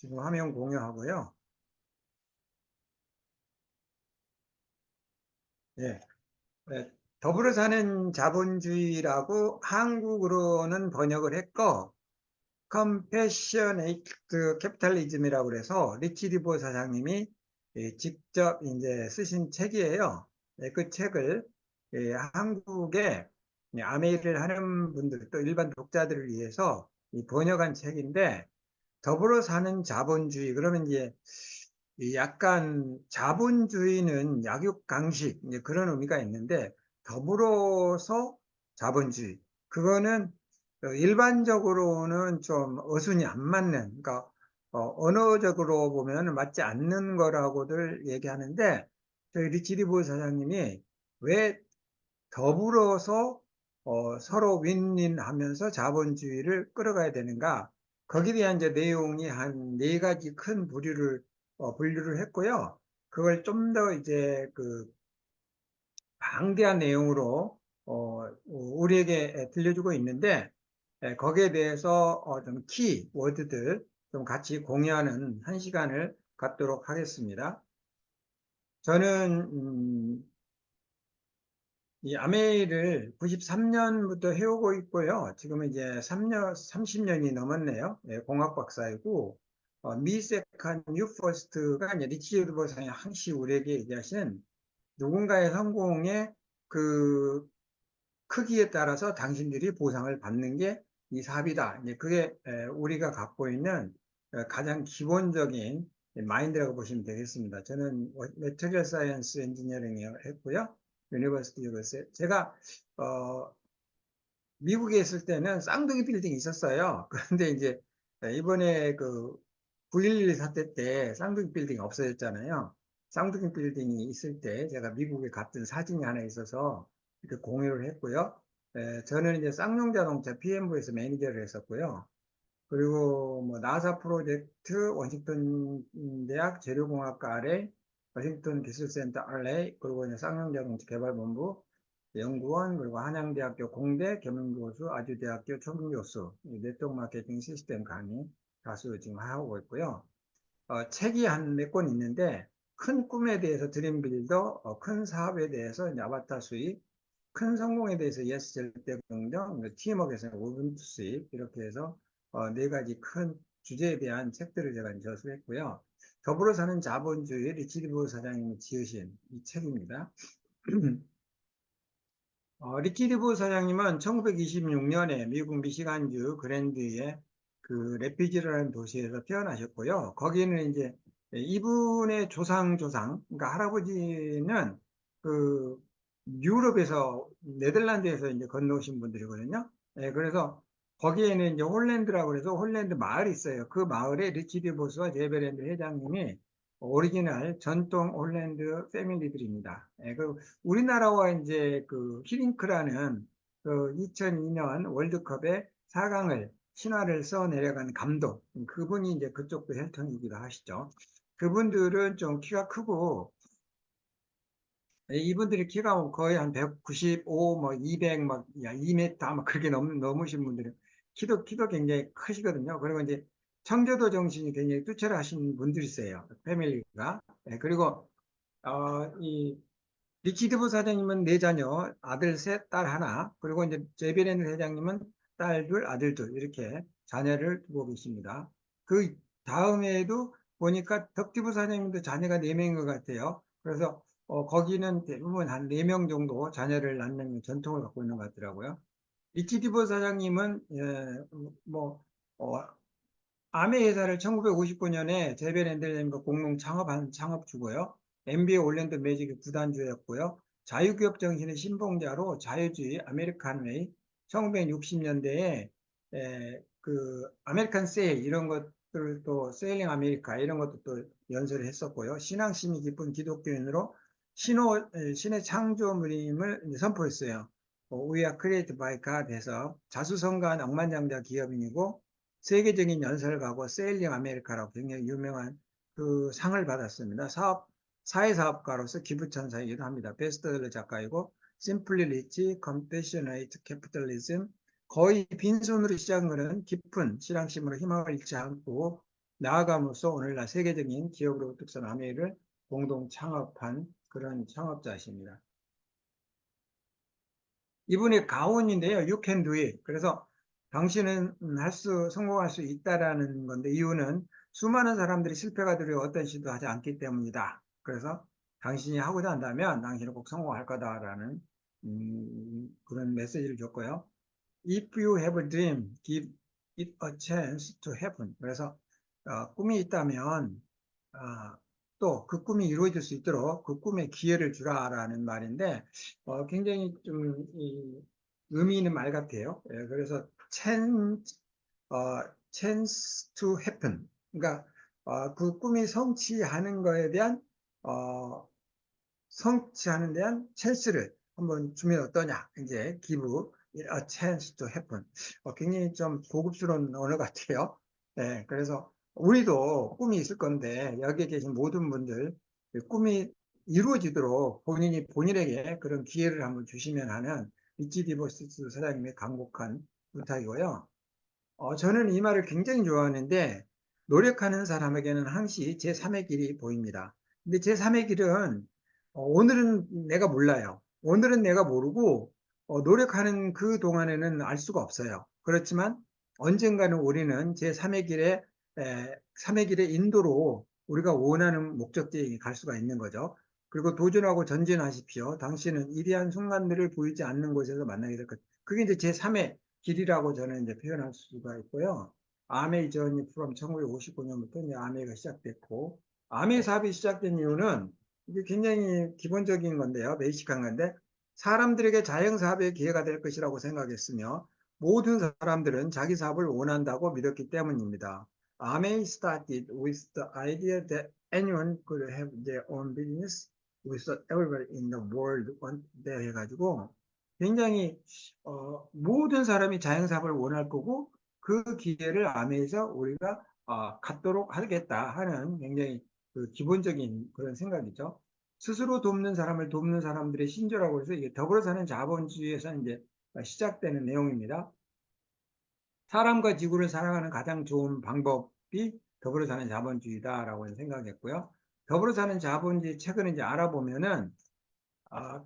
지금 화면 공유하고요. 예, 예, 더불어 사는 자본주의라고 한국으로는 번역을 했고, 컴패셔네이트 캐피탈리즘이라고 그래서 리치 리버 사장님이 직접 이제 쓰신 책이에요. 그 책을 한국에 아메이를 하는 분들 또 일반 독자들을 위해서 번역한 책인데, 더불어 사는 자본주의 그러면 이제 이 약간 자본주의는 약육강식 이제 그런 의미가 있는데, 더불어서 자본주의 그거는 일반적으로는 좀 어순이 안 맞는, 그러니까 언어적으로 보면 맞지 않는 거라고들 얘기하는데, 저희 리치리보 사장님이 왜 더불어서 서로 윈윈하면서 자본주의를 끌어가야 되는가? 거기에 대한 이제 내용이 한 네 가지 큰 분류를 했고요. 그걸 좀 더 이제 그 방대한 내용으로 우리에게 들려주고 있는데, 거기에 대해서 좀 워드들 좀 같이 공유하는 한 시간을 갖도록 하겠습니다. 저는 이 아메이를 93년부터 해오고 있고요. 지금은 이제 30년이 넘었네요. 예, 공학 박사이고, 미세칸 뉴퍼스트가 이제 리치 유드버상이 항시 우리에게 얘기하신 누군가의 성공의 그 크기에 따라서 당신들이 보상을 받는 게 이 사업이다. 이제 그게 우리가 갖고 있는 가장 기본적인 마인드라고 보시면 되겠습니다. 저는 매트리얼 사이언스 엔지니어링을 했고요. 유니버시티 유니버스 제가 어, 미국에 있을 때는 쌍둥이 빌딩이 있었어요. 그런데 이제 이번에 그 9.11 사태 때 쌍둥이 빌딩이 없어졌잖아요. 쌍둥이 빌딩이 있을 때 제가 미국에 갔던 사진이 하나 있어서 이렇게 공유를 했고요. 저는 이제 쌍용자동차 PM부에서 매니저를 했었고요. 그리고 뭐 나사 프로젝트 워싱턴 대학 재료공학과 아래 워싱턴 기술센터 RA, 그리고 이제 쌍용자동차 개발본부 연구원, 그리고 한양대학교 공대 겸임교수, 아주대학교 초빙교수, 네트워크 마케팅 시스템 강의 다수 지금 하고 있고요. 책이 한 몇 권 있는데, 큰 꿈에 대해서 드림 빌더, 큰 사업에 대해서 이제 아바타 수익, 큰 성공에 대해서 예스 절대 긍정, 팀워크에서는 우분투 수익, 이렇게 해서 네 가지 큰 주제에 대한 책들을 제가 저술했고요. 더불어 사는 자본주의 리치리브 사장님이 지으신 이 책입니다. 리치리브 사장님은 1926년에 미국 미시간주 그랜드의 그 레피지라는 도시에서 태어나셨고요. 거기는 이제 이분의 그러니까 할아버지는 그 유럽에서 네덜란드에서 이제 건너오신 분들이거든요. 그래서 거기에는 이제 홀랜드라고 해서 홀랜드 마을이 있어요. 그 마을에 리치드 보스와 제베랜드 회장님이 오리지널 전통 홀랜드 패밀리들입니다. 우리나라와 이제 그 히딩크라는 그 2002년 월드컵에 4강을 신화를 써 내려간 감독, 그분이 이제 그쪽도 혈통이기도 하시죠. 그분들은 좀 키가 크고, 이분들이 키가 뭐 거의 한 195, 뭐 200, 막 2m 막 그렇게 넘으신 분들이 키도 굉장히 크시거든요. 그리고 이제 청교도 정신이 굉장히 투철하신 분들이세요. 패밀리가. 그리고 이 리치드브 사장님은 네 자녀, 아들 셋, 딸 하나, 그리고 이제 제베렌 회장님은 딸 둘, 아들 둘, 이렇게 자녀를 두고 계십니다. 그 다음에도 보니까 덕티브 사장님도 자녀가 4명인 것 같아요. 그래서 거기는 대부분 한 4명 정도 자녀를 낳는 전통을 갖고 있는 것 같더라고요. 리치디브 사장님은 뭐 어, 아메 회사를 1959년에 제벨 앤델님과 공동 창업한 창업주고요. NBA 올랜도 매직의 구단주였고요. 자유기업 정신의 신봉자로 자유주의 아메리칸웨이 1960년대에 그 아메리칸 세일 이런 것들을 또 세일링 아메리카 이런 것도 또 연설을 했었고요. 신앙심이 깊은 기독교인으로 신의 창조물임을 선포했어요. We are created by God 해서 자수성가한 억만장자 기업인이고 세계적인 연설가고 세일링 아메리카라고 굉장히 유명한 그 상을 받았습니다. 사회사업가로서 기부천사이기도 합니다. 베스트셀러 작가이고 Simply Rich, Compassionate Capitalism, 거의 빈손으로 시작한 것은 깊은 신앙심으로 희망을 잃지 않고 나아감으로써 오늘날 세계적인 기업으로 득선 아메이를 공동 창업한 그런 창업자십니다. 이분이 가훈인데요. You can do it. 그래서 당신은 성공할 수 있다라는 건데 이유는 수많은 사람들이 실패가 두려워 어떤 시도 하지 않기 때문이다. 그래서 당신이 하고자 한다면 당신은 꼭 성공할 거다라는 그런 메시지를 줬고요. If you have a dream, give it a chance to happen. 그래서 꿈이 있다면 또 그 꿈이 이루어질 수 있도록 그 꿈에 기회를 주라라는 말인데 굉장히 좀 의미 있는 말 같아요. 예, 그래서 chance to happen. 그러니까 그 꿈이 성취하는 거에 대한 어, 성취하는 대한 찬스를 한번 주면 어떠냐. 이제 give a chance to happen. 굉장히 좀 고급스러운 언어 같아요. 네, 그래서 우리도 꿈이 있을 건데 여기에 계신 모든 분들 꿈이 이루어지도록 본인에게 그런 기회를 한번 주시면 하는 리치 디버시스 사장님의 간곡한 부탁이고요. 저는 이 말을 굉장히 좋아하는데 노력하는 사람에게는 항시 제3의 길이 보입니다. 근데 제3의 길은 오늘은 내가 몰라요. 오늘은 내가 모르고 노력하는 그 동안에는 알 수가 없어요. 그렇지만 언젠가는 우리는 제3의 길에 3의 길의 인도로 우리가 원하는 목적지에 갈 수가 있는 거죠. 그리고 도전하고 전진하십시오. 당신은 이리한 순간들을 보이지 않는 곳에서 만나게 될 것. 그게 이제 제3의 길이라고 저는 이제 표현할 수가 있고요. 아메이 저니 프롬 1959년부터 이제 아메이가 시작됐고, 아메이 사업이 시작된 이유는 이게 굉장히 기본적인 건데요. 베이직한 건데, 사람들에게 자영사업의 기회가 될 것이라고 생각했으며, 모든 사람들은 자기 사업을 원한다고 믿었기 때문입니다. 아메이 started with the idea that anyone could have their own business with everybody in the world want that 해가지고, 굉장히 모든 사람이 자영사업을 원할 거고 그 기회를 암에서 우리가 갖도록 하겠다 하는 굉장히 그 기본적인 그런 생각이죠. 스스로 돕는 사람을 돕는 사람들의 신조라고 해서 이게 더불어 사는 자본주의에서 이제 시작되는 내용입니다. 사람과 지구를 사랑하는 가장 좋은 방법이 더불어 사는 자본주의다라고 생각했고요. 더불어 사는 자본주의 책을 이제 알아보면은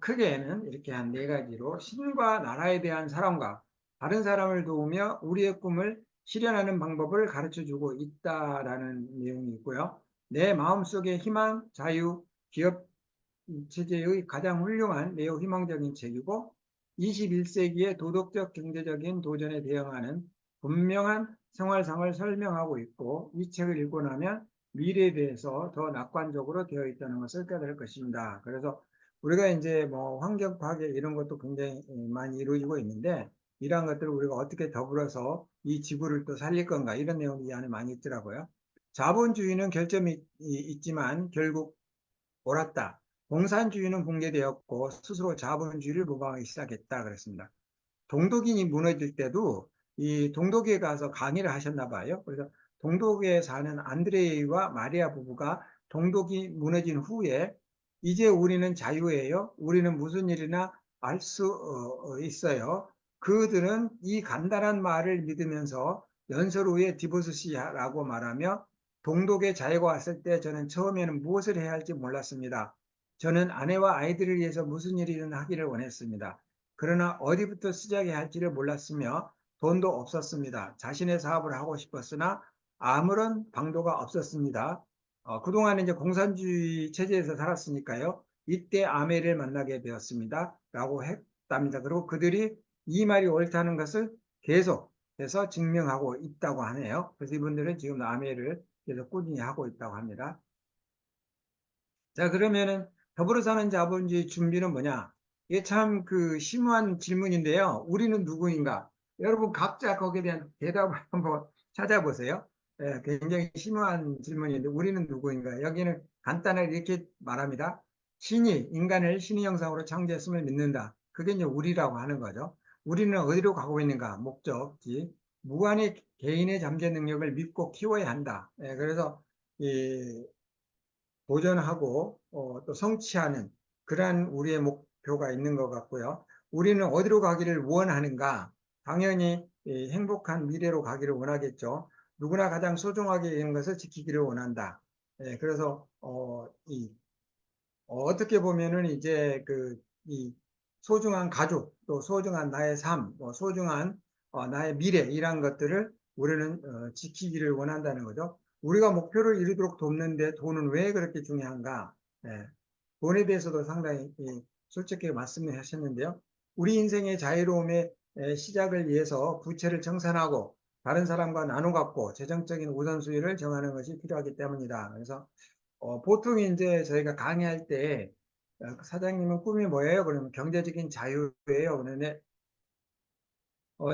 크게는 이렇게 한 네 가지로 신과 나라에 대한 사랑과 다른 사람을 도우며 우리의 꿈을 실현하는 방법을 가르쳐 주고 있다라는 내용이 있고요. 내 마음속의 희망, 자유, 기업 체제의 가장 훌륭한 매우 희망적인 책이고 21세기의 도덕적 경제적인 도전에 대응하는 분명한 생활상을 설명하고 있고 이 책을 읽고 나면 미래에 대해서 더 낙관적으로 되어 있다는 것을 깨달을 것입니다. 그래서 우리가 이제 뭐 환경 파괴 이런 것도 굉장히 많이 이루어지고 있는데 이러한 것들을 우리가 어떻게 더불어서 이 지구를 또 살릴 건가 이런 내용이 이 안에 많이 있더라고요. 자본주의는 결점이 있지만 결국 옳았다. 공산주의는 붕괴되었고 스스로 자본주의를 모방하기 시작했다 그랬습니다. 동독이 무너질 때도 이 동독에 가서 강의를 하셨나 봐요. 그래서 동독에 사는 안드레이와 마리아 부부가 동독이 무너진 후에 이제 우리는 자유예요. 우리는 무슨 일이나 알 수 있어요. 그들은 이 간단한 말을 믿으면서 연설 후에 디보스시라고 말하며 동독에 자유가 왔을 때 저는 처음에는 무엇을 해야 할지 몰랐습니다. 저는 아내와 아이들을 위해서 무슨 일이든 하기를 원했습니다. 그러나 어디부터 시작해야 할지를 몰랐으며 돈도 없었습니다. 자신의 사업을 하고 싶었으나 아무런 방도가 없었습니다. 그동안 이제 공산주의 체제에서 살았으니까요. 이때 아메를 만나게 되었습니다. 라고 했답니다. 그리고 그들이 이 말이 옳다는 것을 계속해서 증명하고 있다고 하네요. 그래서 이분들은 지금 아메를 계속 꾸준히 하고 있다고 합니다. 자, 그러면은 더불어 사는 자본주의 준비는 뭐냐? 이게 참 그 심오한 질문인데요. 우리는 누구인가? 여러분 각자 거기에 대한 대답을 한번 찾아보세요. 굉장히 심오한 질문인데 우리는 누구인가? 여기는 간단하게 이렇게 말합니다. 신이 인간을 신의 형상으로 창조했음을 믿는다. 그게 이제 우리라고 하는 거죠. 우리는 어디로 가고 있는가? 목적지. 무한의 개인의 잠재 능력을 믿고 키워야 한다. 그래서 이 도전하고 또 성취하는 그러한 우리의 목표가 있는 것 같고요. 우리는 어디로 가기를 원하는가? 당연히 행복한 미래로 가기를 원하겠죠. 누구나 가장 소중하게 여기는 것을 지키기를 원한다. 그래서 어떻게 보면은 이제 이 소중한 가족, 또 소중한 나의 삶, 뭐 소중한 나의 미래 이런 것들을 우리는 지키기를 원한다는 거죠. 우리가 목표를 이루도록 돕는데 돈은 왜 그렇게 중요한가? 예, 돈에 대해서도 상당히 솔직히 말씀을 하셨는데요. 우리 인생의 자유로움의 시작을 위해서 부채를 청산하고 다른 사람과 나눠 갖고 재정적인 우선순위를 정하는 것이 필요하기 때문이다. 그래서 보통 이제 저희가 강의할 때 사장님은 꿈이 뭐예요? 그러면 경제적인 자유예요. 그런데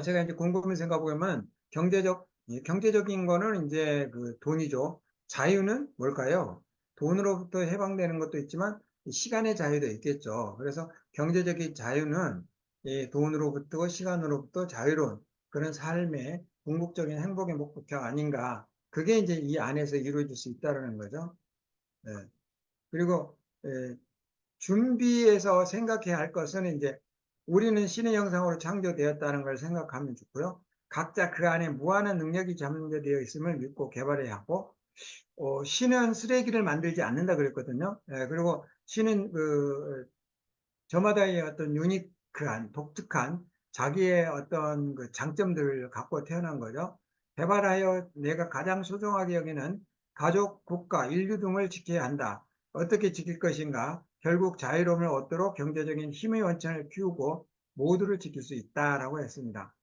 제가 이제 곰곰이 생각해 보면 경제적인 거는 이제 그 돈이죠. 자유는 뭘까요? 돈으로부터 해방되는 것도 있지만 시간의 자유도 있겠죠. 그래서 경제적인 자유는 돈으로부터 시간으로부터 자유로운 그런 삶의 궁극적인 행복의 목표 아닌가. 그게 이제 이 안에서 이루어질 수 있다는 거죠. 네. 그리고 준비해서 생각해야 할 것은 이제 우리는 신의 형상으로 창조되었다는 걸 생각하면 좋고요. 각자 그 안에 무한한 능력이 잠재되어 있음을 믿고 개발해야 하고, 신은 쓰레기를 만들지 않는다 그랬거든요. 그리고 신은 저마다의 어떤 유니크한, 독특한 자기의 어떤 그 장점들을 갖고 태어난 거죠. 개발하여 내가 가장 소중하게 여기는 가족, 국가, 인류 등을 지켜야 한다. 어떻게 지킬 것인가? 결국 자유로움을 얻도록 경제적인 힘의 원천을 키우고 모두를 지킬 수 있다라고 했습니다.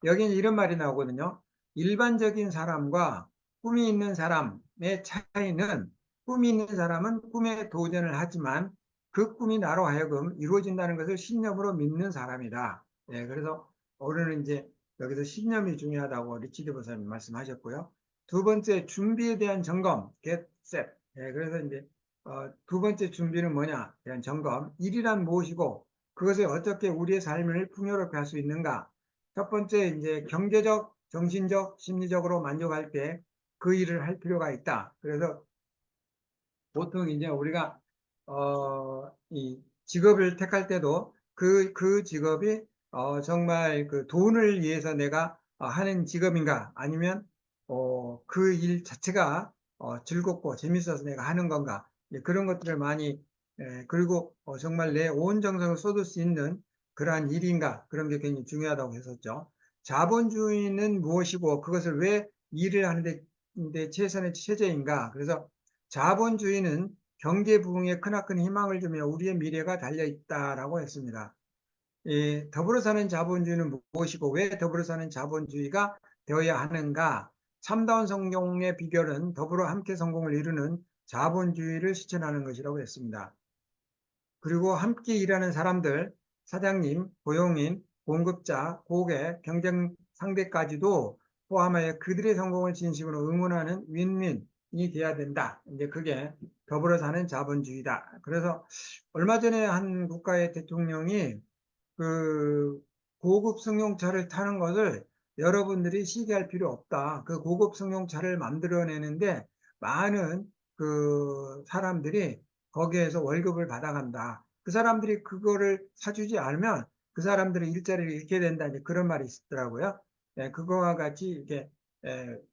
여기는 이런 말이 나오거든요. 일반적인 사람과 꿈이 있는 사람의 차이는 꿈이 있는 사람은 꿈에 도전을 하지만 그 꿈이 나로 하여금 이루어진다는 것을 신념으로 믿는 사람이다. 그래서 우리는 이제 여기서 신념이 중요하다고 리치드 보사님 말씀하셨고요. 두 번째 준비에 대한 점검, get set. 그래서 이제 두 번째 준비는 뭐냐? 대한 점검. 일이란 무엇이고 그것을 어떻게 우리의 삶을 풍요롭게 할 수 있는가? 첫 번째, 이제 경제적, 정신적, 심리적으로 만족할 때 그 일을 할 필요가 있다. 그래서 보통 이제 우리가, 이 직업을 택할 때도 그 직업이, 정말 그 돈을 위해서 내가 하는 직업인가 아니면, 그 일 자체가, 즐겁고 재밌어서 내가 하는 건가. 그런 것들을 많이, 그리고 정말 내 온 정성을 쏟을 수 있는 그러한 일인가. 그런 게 굉장히 중요하다고 했었죠. 자본주의는 무엇이고 그것을 왜 일을 하는데 최선의 체제인가. 그래서 자본주의는 경제 부흥에 크나큰 희망을 주며 우리의 미래가 달려 있다라고 했습니다. 더불어 사는 자본주의는 무엇이고 왜 더불어 사는 자본주의가 되어야 하는가? 참다운 성공의 비결은 더불어 함께 성공을 이루는 자본주의를 실천하는 것이라고 했습니다. 그리고 함께 일하는 사람들, 사장님, 고용인, 공급자, 고객, 경쟁 상대까지도 포함하여 그들의 성공을 진심으로 응원하는 윈윈이 돼야 된다. 이제 그게 더불어 사는 자본주의다. 그래서 얼마 전에 한 국가의 대통령이 그 고급 승용차를 타는 것을 여러분들이 시기할 필요 없다. 그 고급 승용차를 만들어내는데 많은 그 사람들이 거기에서 월급을 받아간다. 그 사람들이 그거를 사주지 않으면 그 사람들은 일자리를 잃게 된다. 이제 그런 말이 있더라고요. 그거와 같이 이렇게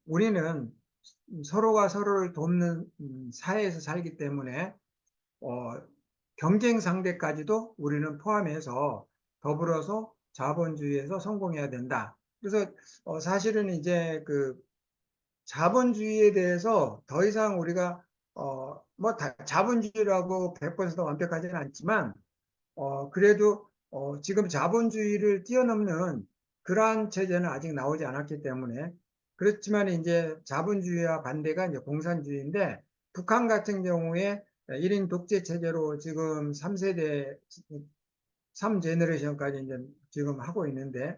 우리는 서로가 서로를 돕는 사회에서 살기 때문에 어, 경쟁 상대까지도 우리는 포함해서 더불어서 자본주의에서 성공해야 된다. 그래서 사실은 이제 그 자본주의에 대해서 더 이상 우리가 뭐 자본주의라고 100% 완벽하지는 않지만 그래도 지금 자본주의를 뛰어넘는 그러한 체제는 아직 나오지 않았기 때문에 그렇지만 이제 자본주의와 반대가 이제 공산주의인데 북한 같은 경우에 1인 독재 체제로 지금 3세대, 3제너레이션까지 이제 지금 하고 있는데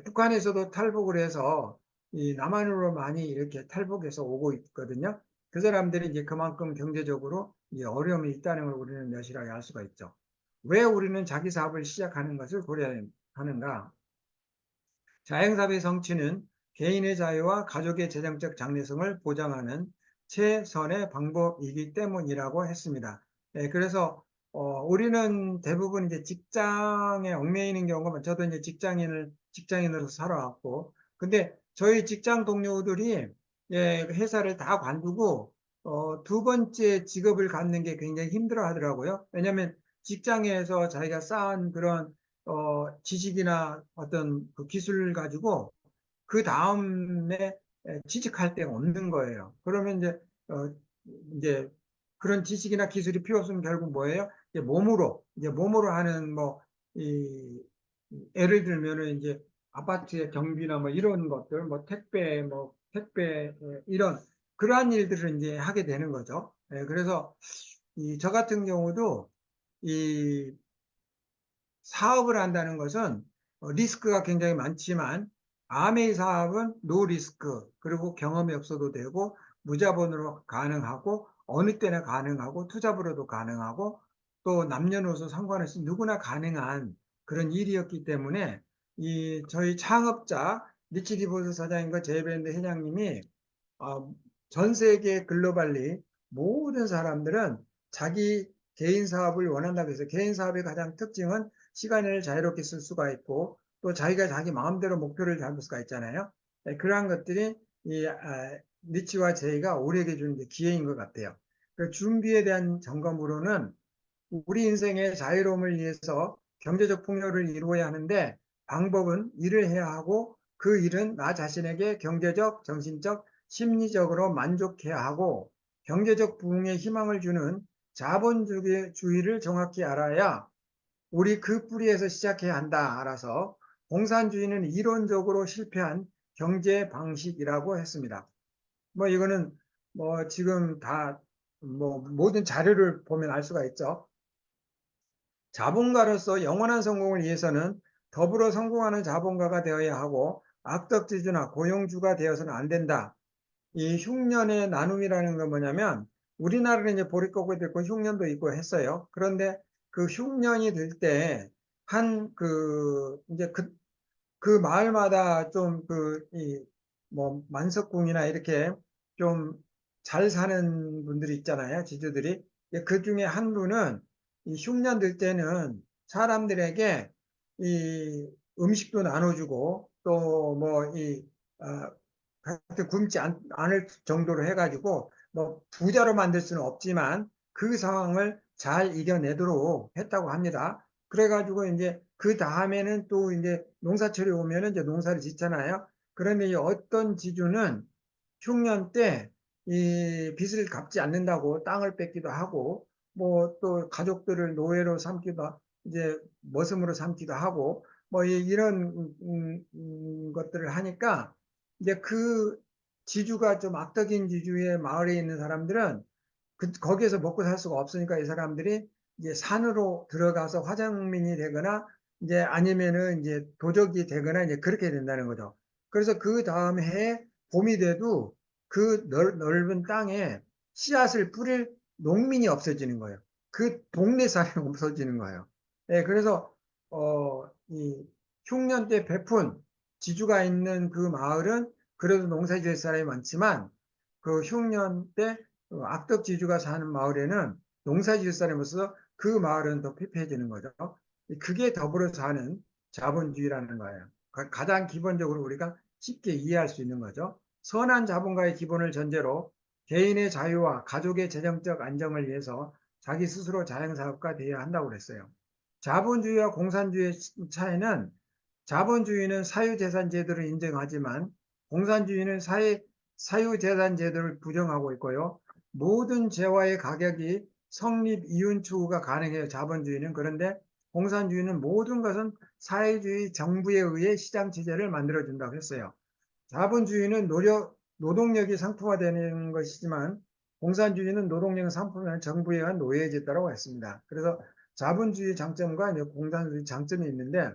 북한에서도 탈북을 해서 이 남한으로 많이 이렇게 탈북해서 오고 있거든요. 그 사람들이 이제 그만큼 경제적으로 이제 어려움이 있다는 걸 우리는 여실하게 알 수가 있죠. 왜 우리는 자기 사업을 시작하는 것을 고려하는가? 자영사업의 성취는 개인의 자유와 가족의 재정적 장래성을 보장하는 최선의 방법이기 때문이라고 했습니다. 그래서 우리는 대부분 이제 직장에 얽매이는 경우가 저도 이제 직장인으로 살아왔고 근데 저희 직장 동료들이 예, 회사를 다 관두고 두 번째 직업을 갖는 게 굉장히 힘들어 하더라고요. 왜냐하면 직장에서 자기가 쌓은 그런 지식이나 어떤 그 기술을 가지고 그 다음에 취직할 데가 없는 거예요. 그러면 어, 이제 그런 지식이나 기술이 필요 없으면 결국 뭐예요? 이제 몸으로 하는 이, 예를 들면은 이제 아파트의 경비나 뭐 이런 것들, 택배, 이런, 그러한 일들을 이제 하게 되는 거죠. 그래서 저 같은 경우도 이 사업을 한다는 것은 리스크가 굉장히 많지만 아메이 사업은 노 리스크 그리고 경험이 없어도 되고 무자본으로 가능하고 어느 때나 가능하고 투잡으로도 가능하고 또 남녀노소 상관없이 누구나 가능한 그런 일이었기 때문에 저희 창업자 리치리보스 사장님과 제이밴드 회장님이 어, 전 세계 글로벌리 모든 사람들은 자기 개인 사업을 원한다고 해서 개인 사업의 가장 특징은 시간을 자유롭게 쓸 수가 있고 또 자기가 자기 마음대로 목표를 잡을 수가 있잖아요. 그러한 것들이 리치와 제이가 우리에게 주는 기회인 것 같아요. 그 준비에 대한 점검으로는 우리 인생의 자유로움을 위해서 경제적 풍요를 이루어야 하는데 방법은 일을 해야 하고 그 일은 나 자신에게 경제적, 정신적, 심리적으로 만족해야 하고 경제적 부흥에 희망을 주는 자본주의를 정확히 알아야 우리 그 뿌리에서 시작해야 한다. 알아서 공산주의는 이론적으로 실패한 경제 방식이라고 했습니다. 이거는 지금 다 모든 자료를 보면 알 수가 있죠. 자본가로서 영원한 성공을 위해서는 더불어 성공하는 자본가가 되어야 하고 악덕지주나 고용주가 되어서는 안 된다. 이 흉년의 나눔이라는 건 뭐냐면 우리나라는 이제 보릿고개도 있고 흉년도 있고 했어요. 그런데 그 흉년이 될 때 한 이제 그 마을마다 좀 만석궁이나 이렇게 좀 잘 사는 분들이 있잖아요. 지주들이. 그 중에 한 분은 이 흉년 들 때는 사람들에게 이 음식도 나눠주고 또 하여튼 굶지 않을 정도로 해가지고 부자로 만들 수는 없지만 그 상황을 잘 이겨내도록 했다고 합니다. 그래가지고 이제 그 다음에는 또 이제 농사철이 오면은 이제 농사를 짓잖아요. 그러면 어떤 지주는 흉년 때 이 빚을 갚지 않는다고 땅을 뺏기도 하고 또 가족들을 노예로 삼기도 이제 머슴으로 삼기도 하고 이런 것들을 하니까 이제 그 지주가 좀 악덕인 지주의 마을에 있는 사람들은 거기에서 먹고 살 수가 없으니까 이 사람들이 이제 산으로 들어가서 화장민이 되거나 이제 아니면은 이제 도적이 되거나 이제 그렇게 된다는 거죠. 그래서 그 다음 해에 봄이 돼도 그 넓은 땅에 씨앗을 뿌릴 농민이 없어지는 거예요. 그 동네 사람이 없어지는 거예요. 예, 그래서 이 흉년 때 베푼 지주가 있는 그 마을은 그래도 농사 지을 사람이 많지만 그 흉년 때 악덕 지주가 사는 마을에는 농사 지을 사람이 없어서 그 마을은 더 피폐해지는 거죠. 그게 더불어 사는 자본주의라는 거예요. 가장 기본적으로 우리가 쉽게 이해할 수 있는 거죠. 선한 자본가의 기본을 전제로 개인의 자유와 가족의 재정적 안정을 위해서 자기 스스로 자영사업가 되어야 한다고 그랬어요. 자본주의와 공산주의의 차이는 자본주의는 사유재산 제도를 인정하지만 공산주의는 사유재산 제도를 부정하고 있고요. 모든 재화의 가격이 성립 이윤 추구가 가능해요. 자본주의는. 그런데 공산주의는 모든 것은 사회주의 정부에 의해 시장 체제를 만들어준다고 했어요. 자본주의는 노동력이 상품화되는 것이지만 공산주의는 노동력 상품화는 정부에 의한 노예에 있다고 했습니다. 그래서 자본주의 장점과 공산주의 장점이 있는데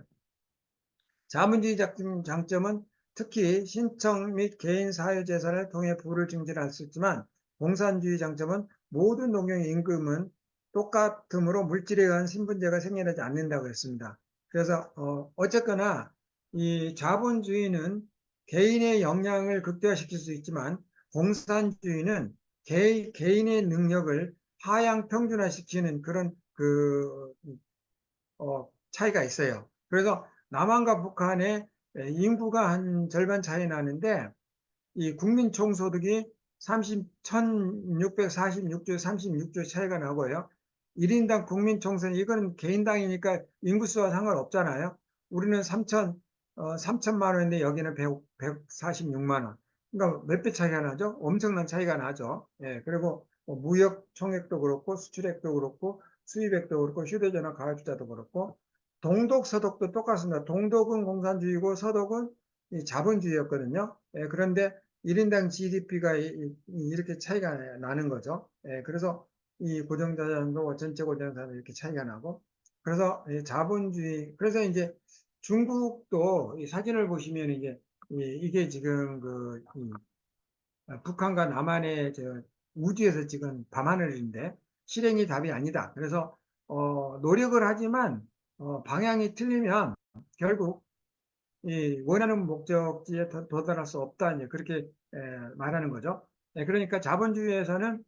자본주의 장점은 특히 신청 및 개인 사유재산을 통해 부를 증진할 수 있지만 공산주의 장점은 모든 농경의 임금은 똑같으므로 물질에 의한 신분제가 생겨나지 않는다고 했습니다. 그래서 어쨌거나 이 자본주의는 개인의 역량을 극대화시킬 수 있지만 공산주의는 개인의 능력을 하향 평준화시키는 그런 차이가 있어요. 그래서 남한과 북한의 인구가 한 절반 차이 나는데 이 국민 총소득이 1646조 36조 차이가 나고요. 1인당 국민 총선, 이건 개인당이니까 인구수와 상관없잖아요. 우리는 3천만 원인데 여기는 146만 원. 그러니까 몇 배 차이가 나죠? 엄청난 차이가 나죠. 예, 그리고 뭐 무역 총액도 그렇고, 수출액도 그렇고, 수입액도 그렇고, 휴대전화 가입자도 그렇고, 동독, 서독도 똑같습니다. 동독은 공산주의고 서독은 이 자본주의였거든요. 예, 그런데 1인당 GDP가 이렇게 차이가 나는 거죠. 예, 그래서 이 고정자산도 전체 고정자산도 이렇게 차이가 나고, 그래서 이 자본주의, 그래서 이제 중국도 이 사진을 보시면 이제 이게 지금 북한과 남한의 우주에서 찍은 밤하늘인데 실행이 답이 아니다. 그래서 노력을 하지만 방향이 틀리면 결국 이 원하는 목적지에 도달할 수 없다. 이제 그렇게 말하는 거죠. 그러니까 자본주의는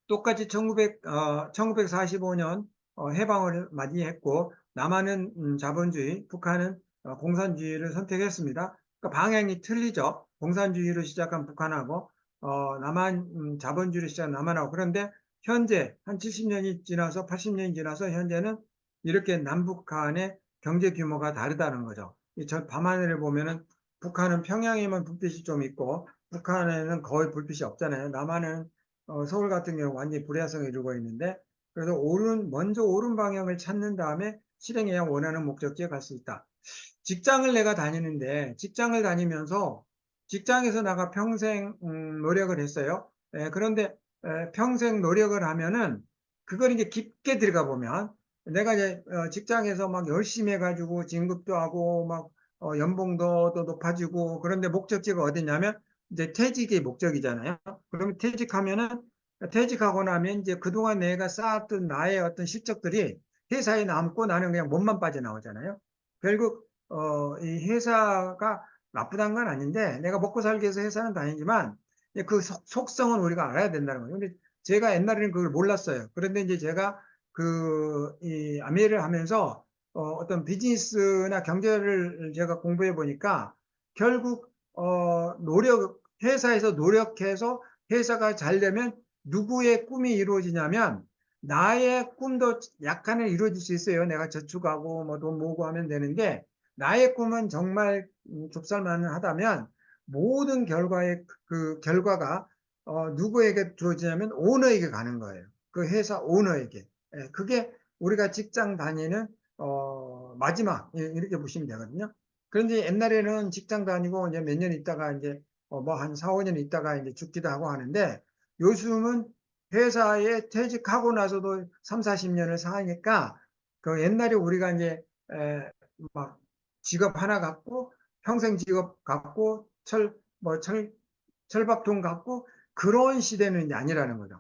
똑같이 1945년 해방을 맞이했고, 남한은 자본주의, 북한은 공산주의를 선택했습니다. 그러니까 방향이 틀리죠. 공산주의로 시작한 북한하고 남한 자본주의로 시작한 남한하고. 그런데 현재 한 70년이 지나서 80년이 지나서 현재는 이렇게 남북 간의 경제 규모가 다르다는 거죠. 저 밤하늘을 보면은 북한은 평양에만 불빛이 좀 있고 북한에는 거의 불빛이 없잖아요. 남한은 서울 같은 경우 완전히 불야성을 이루고 있는데, 그래서 먼저 옳은 방향을 찾는 다음에 실행해야 원하는 목적지에 갈 수 있다. 직장을 내가 다니는데, 직장을 다니면서 직장에서 내가 평생 노력을 했어요. 그런데 평생 노력을 하면은 그걸 이제 깊게 들어가 보면 내가 이제 직장에서 막 열심히 해가지고 진급도 하고 막 연봉도 또 높아지고, 그런데 목적지가 어디냐면 이제 퇴직이 목적이잖아요. 그러면 퇴직하고 나면 이제 그동안 내가 쌓았던 나의 어떤 실적들이 회사에 남고 나는 그냥 몸만 빠져나오잖아요. 결국 이 회사가 나쁘다는 건 아닌데 내가 먹고 살기 위해서 회사는 다니지만 그 속성은 우리가 알아야 된다는 거예요. 근데 제가 옛날에는 그걸 몰랐어요. 그런데 이제 제가 이 아메리를 하면서 어떤 비즈니스나 경제를 제가 공부해 보니까 결국 회사에서 노력해서 회사가 잘 되면 누구의 꿈이 이루어지냐면 나의 꿈도 약간은 이루어질 수 있어요. 내가 저축하고 뭐 돈 모으고 하면 되는데 나의 꿈은 정말 좁쌀만은 하다면 모든 결과가 누구에게 주어지냐면 오너에게 가는 거예요. 그 회사 오너에게. 그게 우리가 직장 다니는 마지막 이렇게 보시면 되거든요. 그런데 옛날에는 직장 다니고 이제 몇 년 있다가 이제 뭐 한 4, 5년 있다가 이제 죽기도 하고 하는데 요즘은 회사에 퇴직하고 나서도 3, 40년을 사니까 그 옛날에 우리가 이제 막 직업 하나 갖고 평생 직업 갖고 철밥통 갖고 그런 시대는 이제 아니라는 거죠.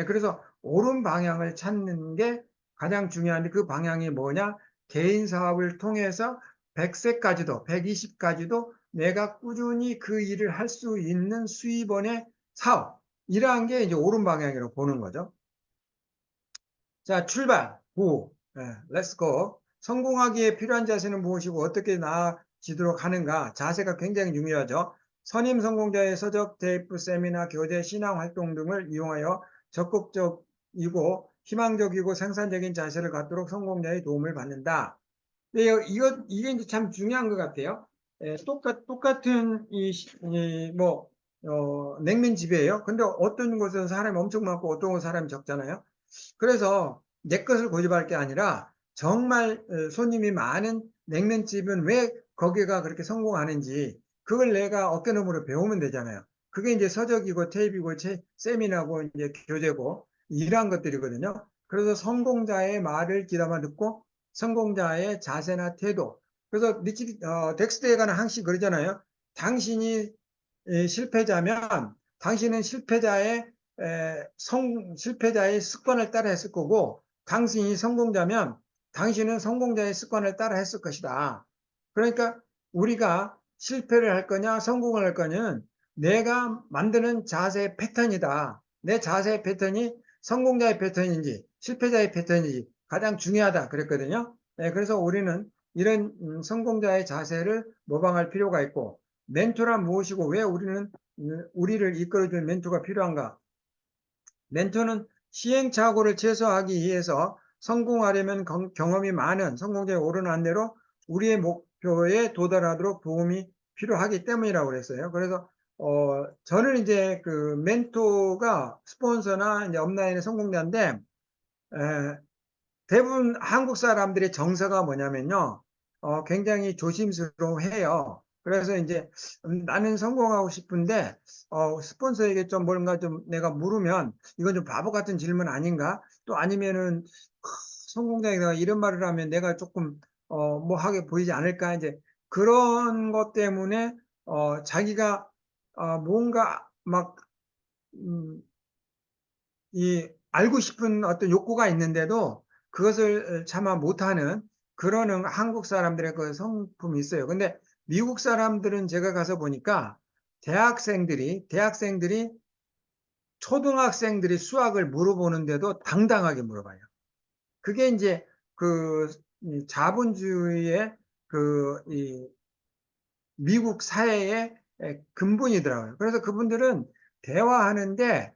그래서 옳은 방향을 찾는 게 가장 중요한데 그 방향이 뭐냐? 개인 사업을 통해서 100세까지도, 120까지도 내가 꾸준히 그 일을 할 수 있는 수입원의 사업. 이러한 게 이제 옳은 방향이라고 보는 거죠. 자, 출발. 고. Let's go. 성공하기에 필요한 자세는 무엇이고 어떻게 나아지도록 하는가? 자세가 굉장히 중요하죠. 선임 성공자의 서적, 테이프, 세미나, 교재, 신앙 활동 등을 이용하여 적극적이고 희망적이고 생산적인 자세를 갖도록 성공자의 도움을 받는다. 네, 이게 이제 참 중요한 것 같아요. 똑같은 냉면집이에요. 근데 어떤 곳은 사람이 엄청 많고 어떤 곳은 사람이 적잖아요. 그래서 내 것을 고집할 게 아니라 정말 손님이 많은 냉면집은 왜 거기가 그렇게 성공하는지 그걸 내가 어깨너머로 배우면 되잖아요. 그게 이제 서적이고 테이프이고 세미나고 이제 교재고 이러한 것들이거든요. 그래서 성공자의 말을 귀담아 듣고 성공자의 자세나 태도. 그래서 덱스터에 관한 항시 그러잖아요. 당신이 실패자면 당신은 실패자의 습관을 따라 했을 거고, 당신이 성공자면 당신은 성공자의 습관을 따라 했을 것이다. 그러니까 우리가 실패를 할 거냐, 성공을 할 거냐는 내가 만드는 자세 패턴이다. 내 자세 패턴이 성공자의 패턴인지, 실패자의 패턴인지 가장 중요하다. 그랬거든요. 그래서 우리는 이런 성공자의 자세를 모방할 필요가 있고, 멘토란 무엇이고 왜 우리를 이끌어주는 멘토가 필요한가? 멘토는 시행착오를 최소화하기 위해서 성공하려면 경험이 많은 성공자의 옳은 안내로 우리의 목표에 도달하도록 도움이 필요하기 때문이라고 그랬어요. 그래서 저는 이제 그 멘토가 스폰서나 이제 업라인의 성공자인데 대부분 한국 사람들의 정서가 뭐냐면요. 굉장히 조심스러워해요. 그래서 이제 나는 성공하고 싶은데 스폰서에게 좀 뭔가 좀 내가 물으면 이건 좀 바보 같은 질문 아닌가? 또 아니면은 성공자에게 이런 말을 하면 내가 조금 뭐하게 보이지 않을까? 이제 그런 것 때문에 자기가 뭔가 막 음, 이 알고 싶은 어떤 욕구가 있는데도 그것을 차마 못하는 그런 한국 사람들의 그 성품이 있어요. 근데 미국 사람들은 제가 가서 보니까 대학생들이 초등학생들이 수학을 물어보는데도 당당하게 물어봐요. 그게 이제 그 자본주의의 이 미국 사회의 근본이더라고요. 그래서 그분들은 대화하는데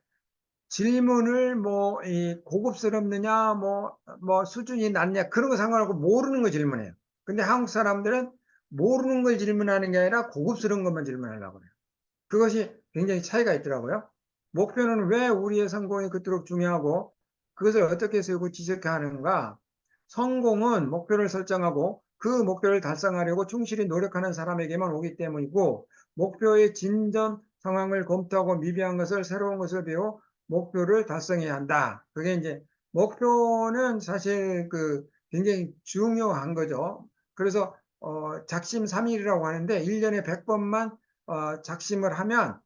질문을 이 고급스럽느냐, 뭐 수준이 낮냐, 그런 거 상관없고 모르는 거 질문해요. 근데 한국 사람들은 모르는 걸 질문하는 게 아니라 고급스러운 것만 질문하려고 그래요. 그것이 굉장히 차이가 있더라고요. 목표는 왜 우리의 성공이 그토록 중요하고 그것을 어떻게 세우고 지적해야 하는가? 성공은 목표를 설정하고 그 목표를 달성하려고 충실히 노력하는 사람에게만 오기 때문이고 목표의 진전 상황을 검토하고 미비한 것을 새로운 것을 배워 목표를 달성해야 한다. 그게 이제 목표는 사실 그 굉장히 중요한 거죠. 그래서 작심삼일이라고 하는데 1년에 100번만 작심을 하면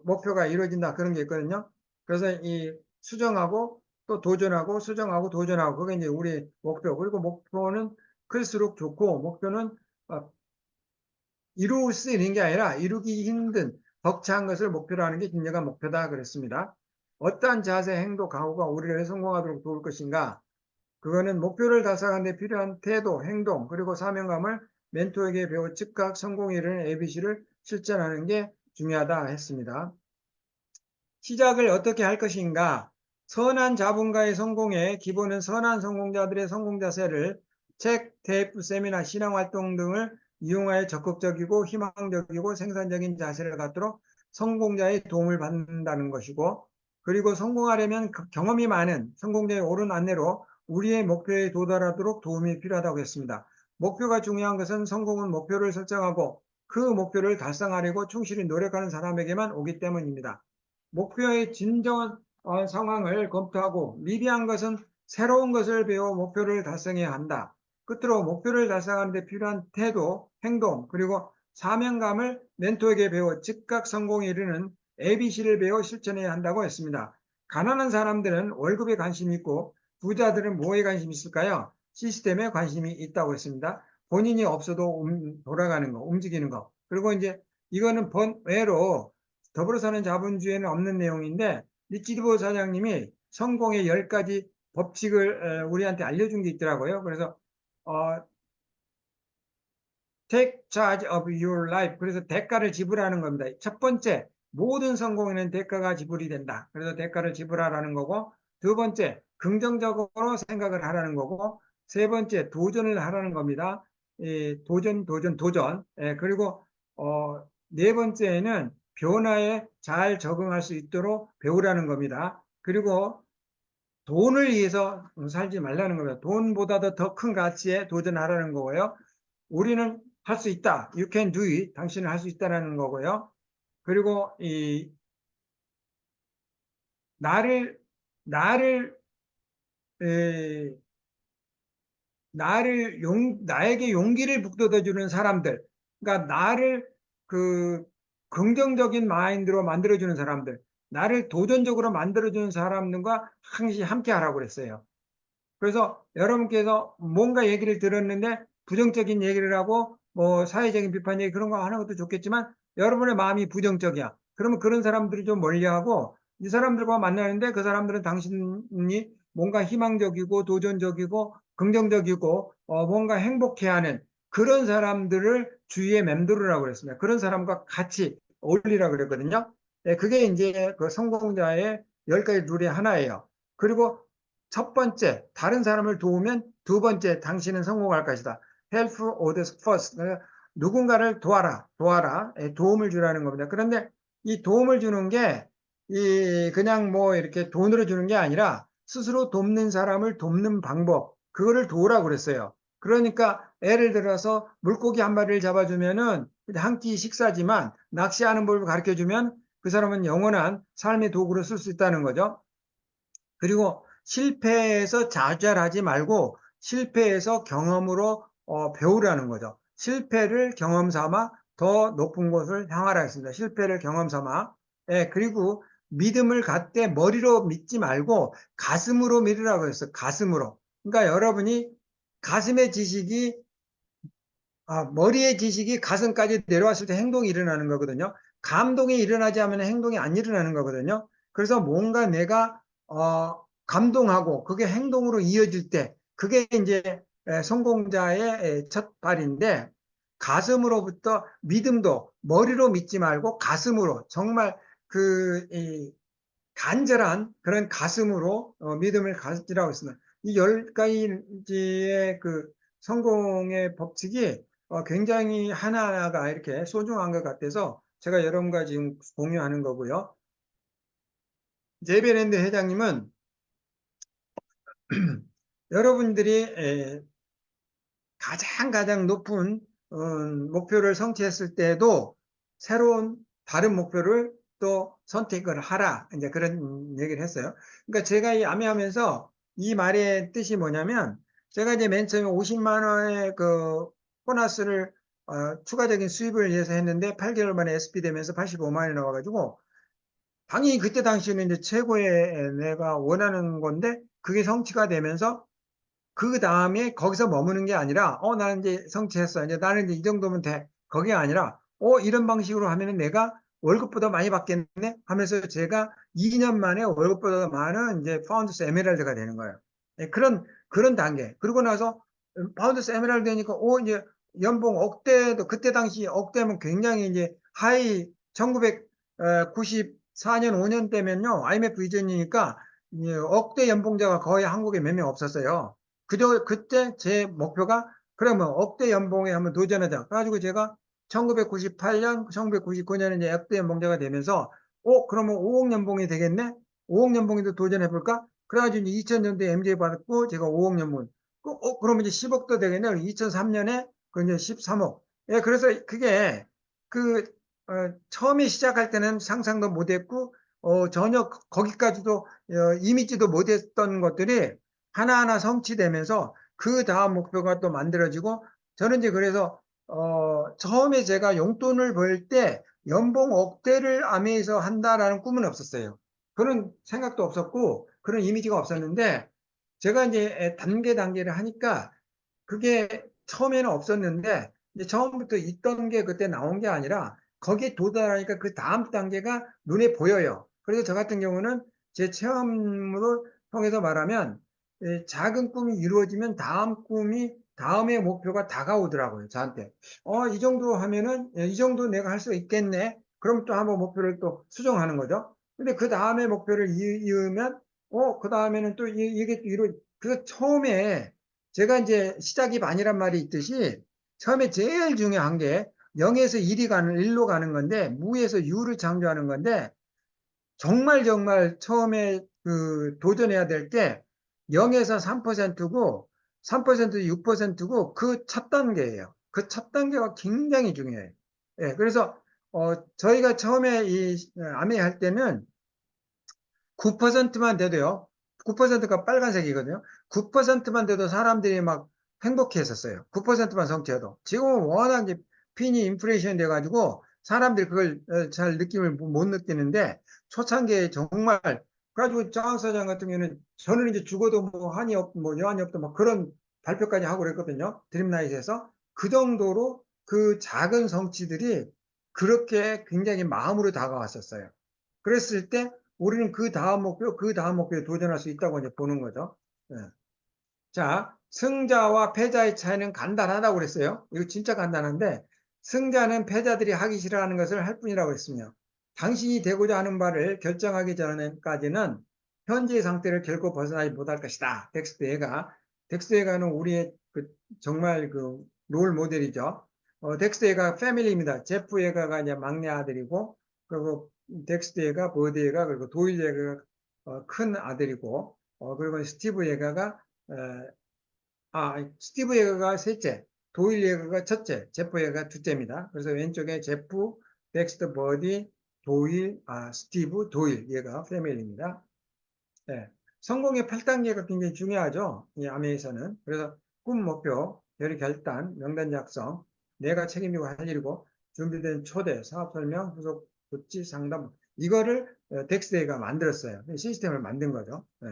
목표가 이루어진다 그런 게 있거든요. 그래서 이 수정하고 또 도전하고 수정하고 도전하고 그게 이제 우리 목표. 그리고 목표는 클수록 좋고 목표는 어, 이룰 수 있는 게 아니라 이루기 힘든 벅찬 것을 목표로 하는 게 진정한 목표다 그랬습니다. 어떠한 자세, 행동, 각오가 우리를 성공하도록 도울 것인가? 그거는 목표를 달성하는 데 필요한 태도, 행동, 그리고 사명감을 멘토에게 배워 즉각 성공에 이르는 ABC를 실천하는 게 중요하다 했습니다. 시작을 어떻게 할 것인가? 선한 자본가의 성공의 기본은 선한 성공자들의 성공 자세를 책, 테이프, 세미나, 신앙활동 등을 이용하여 적극적이고 희망적이고 생산적인 자세를 갖도록 성공자의 도움을 받는다는 것이고 그리고 성공하려면 경험이 많은 성공자의 옳은 안내로 우리의 목표에 도달하도록 도움이 필요하다고 했습니다. 목표가 중요한 것은 성공은 목표를 설정하고 그 목표를 달성하려고 충실히 노력하는 사람에게만 오기 때문입니다. 목표의 진정한 상황을 검토하고 미비한 것은 새로운 것을 배워 목표를 달성해야 한다. 끝으로 목표를 달성하는 데 필요한 태도, 행동, 그리고 사명감을 멘토에게 배워 즉각 성공에 이르는 ABC를 배워 실천해야 한다고 했습니다. 가난한 사람들은 월급에 관심이 있고 부자들은 뭐에 관심이 있을까요? 시스템에 관심이 있다고 했습니다. 본인이 없어도 돌아가는 거, 움직이는 거. 그리고 이제 이거는 번외로 더불어 사는 자본주의에는 없는 내용인데 리치드보 사장님이 성공의 10가지 법칙을 우리한테 알려준 게 있더라고요. 그래서 take charge of your life. 그래서 대가를 지불하는 겁니다. 첫 번째, 모든 성공에는 대가가 지불이 된다. 그래서 대가를 지불하라는 거고, 두 번째, 긍정적으로 생각을 하라는 거고, 세 번째, 도전을 하라는 겁니다. 도전. 그리고 네 번째는 변화에 잘 적응할 수 있도록 배우라는 겁니다. 그리고 돈을 위해서 살지 말라는 겁니다. 돈보다도 더 큰 가치에 도전하라는 거고요. 우리는 할 수 있다. You can do it. 당신은 할 수 있다라는 거고요. 그리고 나를 나를 에, 나에게 용기를 북돋아 주는 사람들. 그러니까 나를 그 긍정적인 마인드로 만들어 주는 사람들. 나를 도전적으로 만들어 주는 사람들과 항시 함께 하라고 그랬어요. 그래서 여러분께서 뭔가 얘기를 들었는데 부정적인 얘기를 하고 뭐 사회적인 비판 얘기 그런 거 하는 것도 좋겠지만 여러분의 마음이 부정적이야. 그러면 그런 사람들이 좀 멀리하고 이 사람들과 만나는데 그 사람들은 당신이 뭔가 희망적이고 도전적이고 긍정적이고 뭔가 행복해하는 그런 사람들을 주위에 맴돌으라고 그랬습니다. 그런 사람과 같이 어울리라고 그랬거든요. 예, 그게 이제 그 성공자의 10가지 룰의 하나예요. 그리고 첫 번째, 다른 사람을 도우면 두 번째, 당신은 성공할 것이다. Help others first. 누군가를 도와라. 예, 도움을 주라는 겁니다. 그런데 이 도움을 주는 게, 그냥 뭐 이렇게 돈으로 주는 게 아니라 스스로 돕는 사람을 돕는 방법, 그거를 도우라고 그랬어요. 그러니까 예를 들어서 물고기 한 마리를 잡아주면은 한 끼 식사지만 낚시하는 법을 가르쳐 주면 그 사람은 영원한 삶의 도구로 쓸 수 있다는 거죠. 그리고 실패해서 좌절하지 말고 실패해서 경험으로 배우라는 거죠. 실패를 경험 삼아 더 높은 곳을 향하라 했습니다. 실패를 경험 삼아. 예, 그리고 믿음을 갖되 머리로 믿지 말고 가슴으로 믿으라고 했어요. 가슴으로. 그러니까 여러분이 가슴의 지식이 머리의 지식이 가슴까지 내려왔을 때 행동이 일어나는 거거든요. 감동이 일어나지 않으면 행동이 안 일어나는 거거든요. 그래서 뭔가 내가 감동하고 그게 행동으로 이어질 때 그게 이제 성공자의 첫 발인데, 가슴으로부터 믿음도 머리로 믿지 말고 가슴으로 정말 간절한 그런 가슴으로 믿음을 가지라고 했습니다. 이 10가지의 그 성공의 법칙이 굉장히 하나하나가 이렇게 소중한 것 같아서 제가 여러분과 지금 공유하는 거고요. 제베랜드 회장님은 여러분들이 가장 높은 목표를 성취했을 때에도 새로운 다른 목표를 또 선택을 하라, 이제 그런 얘기를 했어요. 그러니까 제가 이 암해하면서 이 말의 뜻이 뭐냐면, 제가 이제 맨 처음에 50만 원의 그 보너스를 추가적인 수입을 위해서 했는데 8개월 만에 SP 되면서 85만 원이 나와가지고, 당연히 그때 당시에는 이제 최고의 내가 원하는 건데 그게 성취가 되면서 그 다음에 거기서 머무는 게 아니라, 나는 이제 성취했어. 이제 나는 이제 이 정도면 돼. 그게 아니라, 이런 방식으로 하면은 내가 월급보다 많이 받겠네? 하면서 제가 2년 만에 월급보다 많은 이제 파운드스 에메랄드가 되는 거예요. 예, 그런 단계. 그리고 나서 파운드스 에메랄드 되니까, 이제 연봉 억대도, 그때 당시 억대면 굉장히 이제 하이, 1994년 5년 때면요, IMF 이전이니까 억대 연봉자가 거의 한국에 몇 명 없었어요. 그때 제 목표가, 그러면 억대 연봉에 한번 도전하자. 그래가지고 제가 1998년, 1999년에 이제 억대 연봉자가 되면서, 그러면 5억 연봉이 되겠네? 5억 연봉에도 도전해볼까? 그래가지고 2000년도에 MJ 받았고, 제가 5억 연봉. 그러면 이제 10억도 되겠네? 2003년에, 그 이제 13억. 예, 그래서 그게, 그, 처음에 시작할 때는 상상도 못했고, 전혀 거기까지도, 이미지도 못했던 것들이 하나하나 성취되면서 그 다음 목표가 또 만들어지고, 저는 이제 그래서 처음에 제가 용돈을 벌 때 연봉 억대를 아메에서 한다라는 꿈은 없었어요. 그런 생각도 없었고 그런 이미지가 없었는데, 제가 이제 단계를 하니까 그게 처음에는 없었는데 이제 처음부터 있던 게 그때 나온 게 아니라 거기에 도달하니까 그 다음 단계가 눈에 보여요. 그래서 저 같은 경우는 제 체험으로 통해서 말하면, 작은 꿈이 이루어지면 다음의 목표가 다가오더라고요, 저한테. 이 정도 하면은, 이 정도 내가 할 수 있겠네. 그럼 또 한번 목표를 또 수정하는 거죠. 근데 그 다음에 목표를 이으면, 그 다음에는 또 이게 그래서 처음에 제가 이제 시작이 반이란 말이 있듯이, 처음에 제일 중요한 게 0에서 1로 가는 건데, 무에서 유를 창조하는 건데, 정말 처음에 그 도전해야 될 게 0에서 3%고 3% 6%고 그 첫 단계예요. 그 첫 단계가 굉장히 중요해요. 예, 그래서 저희가 처음에 이 아메 할 때는 9%만 돼도요. 9%가 빨간색이거든요. 9%만 돼도 사람들이 막 행복해 했었어요. 9%만 성취해도. 지금은 워낙 이제 핀이 인플레이션 돼가지고 사람들이 그걸 잘 느낌을 못 느끼는데, 초창기에 정말, 그래가지고 장 사장 같은 경우는 저는 이제 죽어도 뭐 한이 뭐 여한이 없다 뭐 그런 발표까지 하고 그랬거든요. 드림나잇에서. 그 정도로 그 작은 성취들이 그렇게 굉장히 마음으로 다가왔었어요. 그랬을 때 우리는 그 다음 목표에 도전할 수 있다고 이제 보는 거죠. 예. 자, 승자와 패자의 차이는 간단하다고 그랬어요. 이거 진짜 간단한데, 승자는 패자들이 하기 싫어하는 것을 할 뿐이라고 했으며 당신이 되고자 하는 바를 결정하기 전까지는 현재의 상태를 결코 벗어나지 못할 것이다. 덱스트 에가는 우리의 정말 롤 모델이죠. 덱스트 에가 패밀리입니다. 제프 에가가 이제 막내 아들이고, 그리고 덱스트 에가, 버드 에가, 그리고 도일 에가가 큰 아들이고, 그리고 스티브 에가가 스티브 예거가 셋째, 도일 예거가 첫째, 제프 예거가 둘째입니다. 그래서 왼쪽에 제프, 덱스터, 버디, 도일, 스티브, 도일 얘가 패밀리입니다. 네. 성공의 8단계가 굉장히 중요하죠. 이 아메에서는. 그래서 꿈, 목표, 결의 결단, 명단 작성, 내가 책임지고 할 일이고, 준비된 초대, 사업 설명, 후속 조치, 상담, 이거를 덱스데이가 만들었어요. 시스템을 만든 거죠. 네.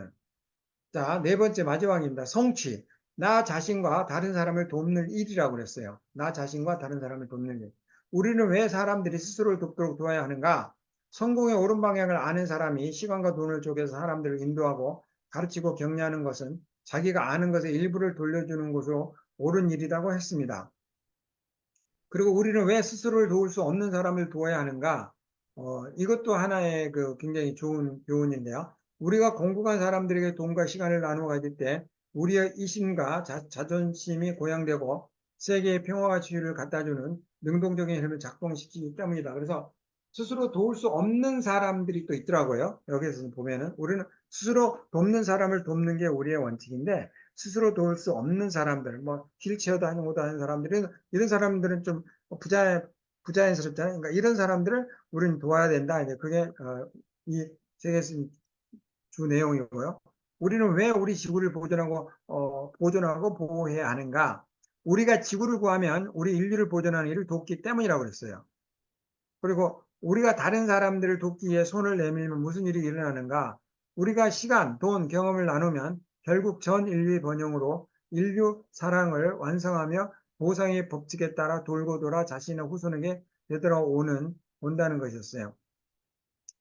자, 네 번째 마지막입니다. 성취. 나 자신과 다른 사람을 돕는 일이라고 그랬어요. 나 자신과 다른 사람을 돕는 일. 우리는 왜 사람들이 스스로를 돕도록 도와야 하는가? 성공의 옳은 방향을 아는 사람이 시간과 돈을 쪼개서 사람들을 인도하고 가르치고 격려하는 것은 자기가 아는 것의 일부를 돌려주는 것으로 옳은 일이라고 했습니다. 그리고 우리는 왜 스스로를 도울 수 없는 사람을 도와야 하는가? 이것도 하나의 굉장히 좋은 교훈인데요. 우리가 공부한 사람들에게 돈과 시간을 나누어 가질 때 우리의 이심과 자존심이 고양되고 세계의 평화와 지유를 갖다주는 능동적인 힘을 작동시키기 때문이다. 그래서 스스로 도울 수 없는 사람들이 또 있더라고요. 여기에서 보면은 우리는 스스로 돕는 사람을 돕는 게 우리의 원칙인데 스스로 도울 수 없는 사람들, 뭐 휠체어도 하는 것도 하는 사람들은 이런 사람들은 좀 부자연스럽잖아요. 그러니까 이런 사람들을 우리는 도와야 된다. 이제 그게 이 책에서 주 내용이고요. 우리는 왜 우리 지구를 보존하고 보호해야 하는가? 우리가 지구를 구하면 우리 인류를 보존하는 일을 돕기 때문이라고 그랬어요. 그리고 우리가 다른 사람들을 돕기 위해 손을 내밀면 무슨 일이 일어나는가? 우리가 시간, 돈, 경험을 나누면 결국 전 인류의 번영으로 인류 사랑을 완성하며 보상의 법칙에 따라 돌고 돌아 자신의 후손에게 온다는 것이었어요.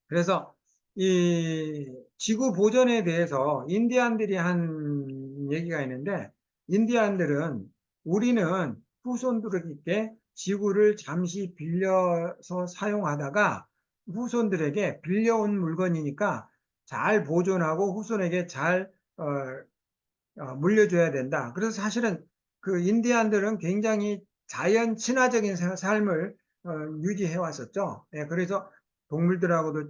그래서 이 지구 보전에 대해서 인디안들이 한 얘기가 있는데, 인디안들은 우리는 후손들에게 지구를 잠시 빌려서 사용하다가 후손들에게 빌려온 물건이니까 잘 보존하고 후손에게 잘 물려줘야 된다. 그래서 사실은 그 인디안들은 굉장히 자연 친화적인 삶을 유지해 왔었죠. 예, 그래서 동물들하고도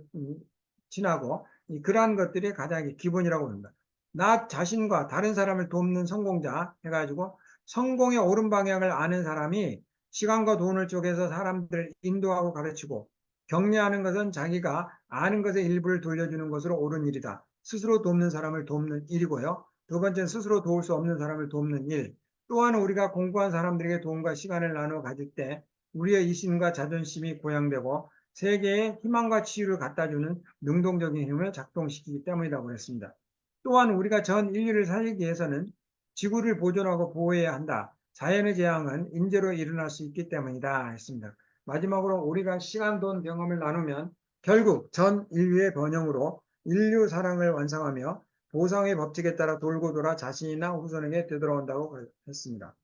친하고 그러한 것들이 가장 기본이라고 봅니다. 나 자신과 다른 사람을 돕는 성공자 해가지고 성공의 옳은 방향을 아는 사람이 시간과 돈을 쪼개서 사람들을 인도하고 가르치고 격려하는 것은 자기가 아는 것의 일부를 돌려주는 것으로 옳은 일이다. 스스로 돕는 사람을 돕는 일이고요. 두 번째는 스스로 도울 수 없는 사람을 돕는 일. 또한 우리가 공부한 사람들에게 도움과 시간을 나누어 가질 때 우리의 이심과 자존심이 고양되고 세계에 희망과 치유를 갖다주는 능동적인 힘을 작동시키기 때문이라고 했습니다. 또한 우리가 전 인류를 살리기 위해서는 지구를 보존하고 보호해야 한다. 자연의 재앙은 인재로 일어날 수 있기 때문이다 했습니다. 마지막으로 우리가 시간, 돈, 경험을 나누면 결국 전 인류의 번영으로 인류 사랑을 완성하며 보상의 법칙에 따라 돌고 돌아 자신이나 후손에게 되돌아온다고 했습니다.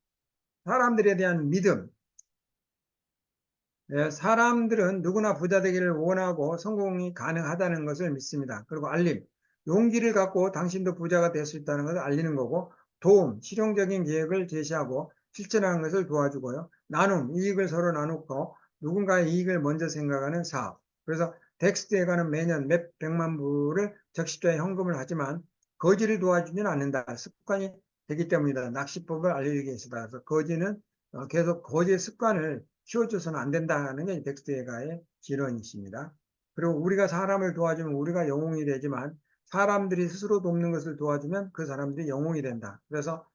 사람들에 대한 믿음. 사람들은 누구나 부자 되기를 원하고 성공이 가능하다는 것을 믿습니다. 그리고 알림. 용기를 갖고 당신도 부자가 될 수 있다는 것을 알리는 거고, 도움, 실용적인 계획을 제시하고 실천하는 것을 도와주고요. 나눔, 이익을 서로 나누고 누군가의 이익을 먼저 생각하는 사업. 그래서 덱스트에가는 매년 몇 백만 불을 적십자에 헌금을 하지만 거지를 도와주지는 않는다. 습관이 되기 때문이다. 낚시법을 알려주기 위해서다. 그래서 거지는 계속 거지의 습관을 키워줘서는 안 된다는 게 덱스트에가의 진언이십니다. 그리고 우리가 사람을 도와주면 우리가 영웅이 되지만 사람들이 스스로 돕는 것을 도와주면 그 사람들이 영웅이 된다. 그래서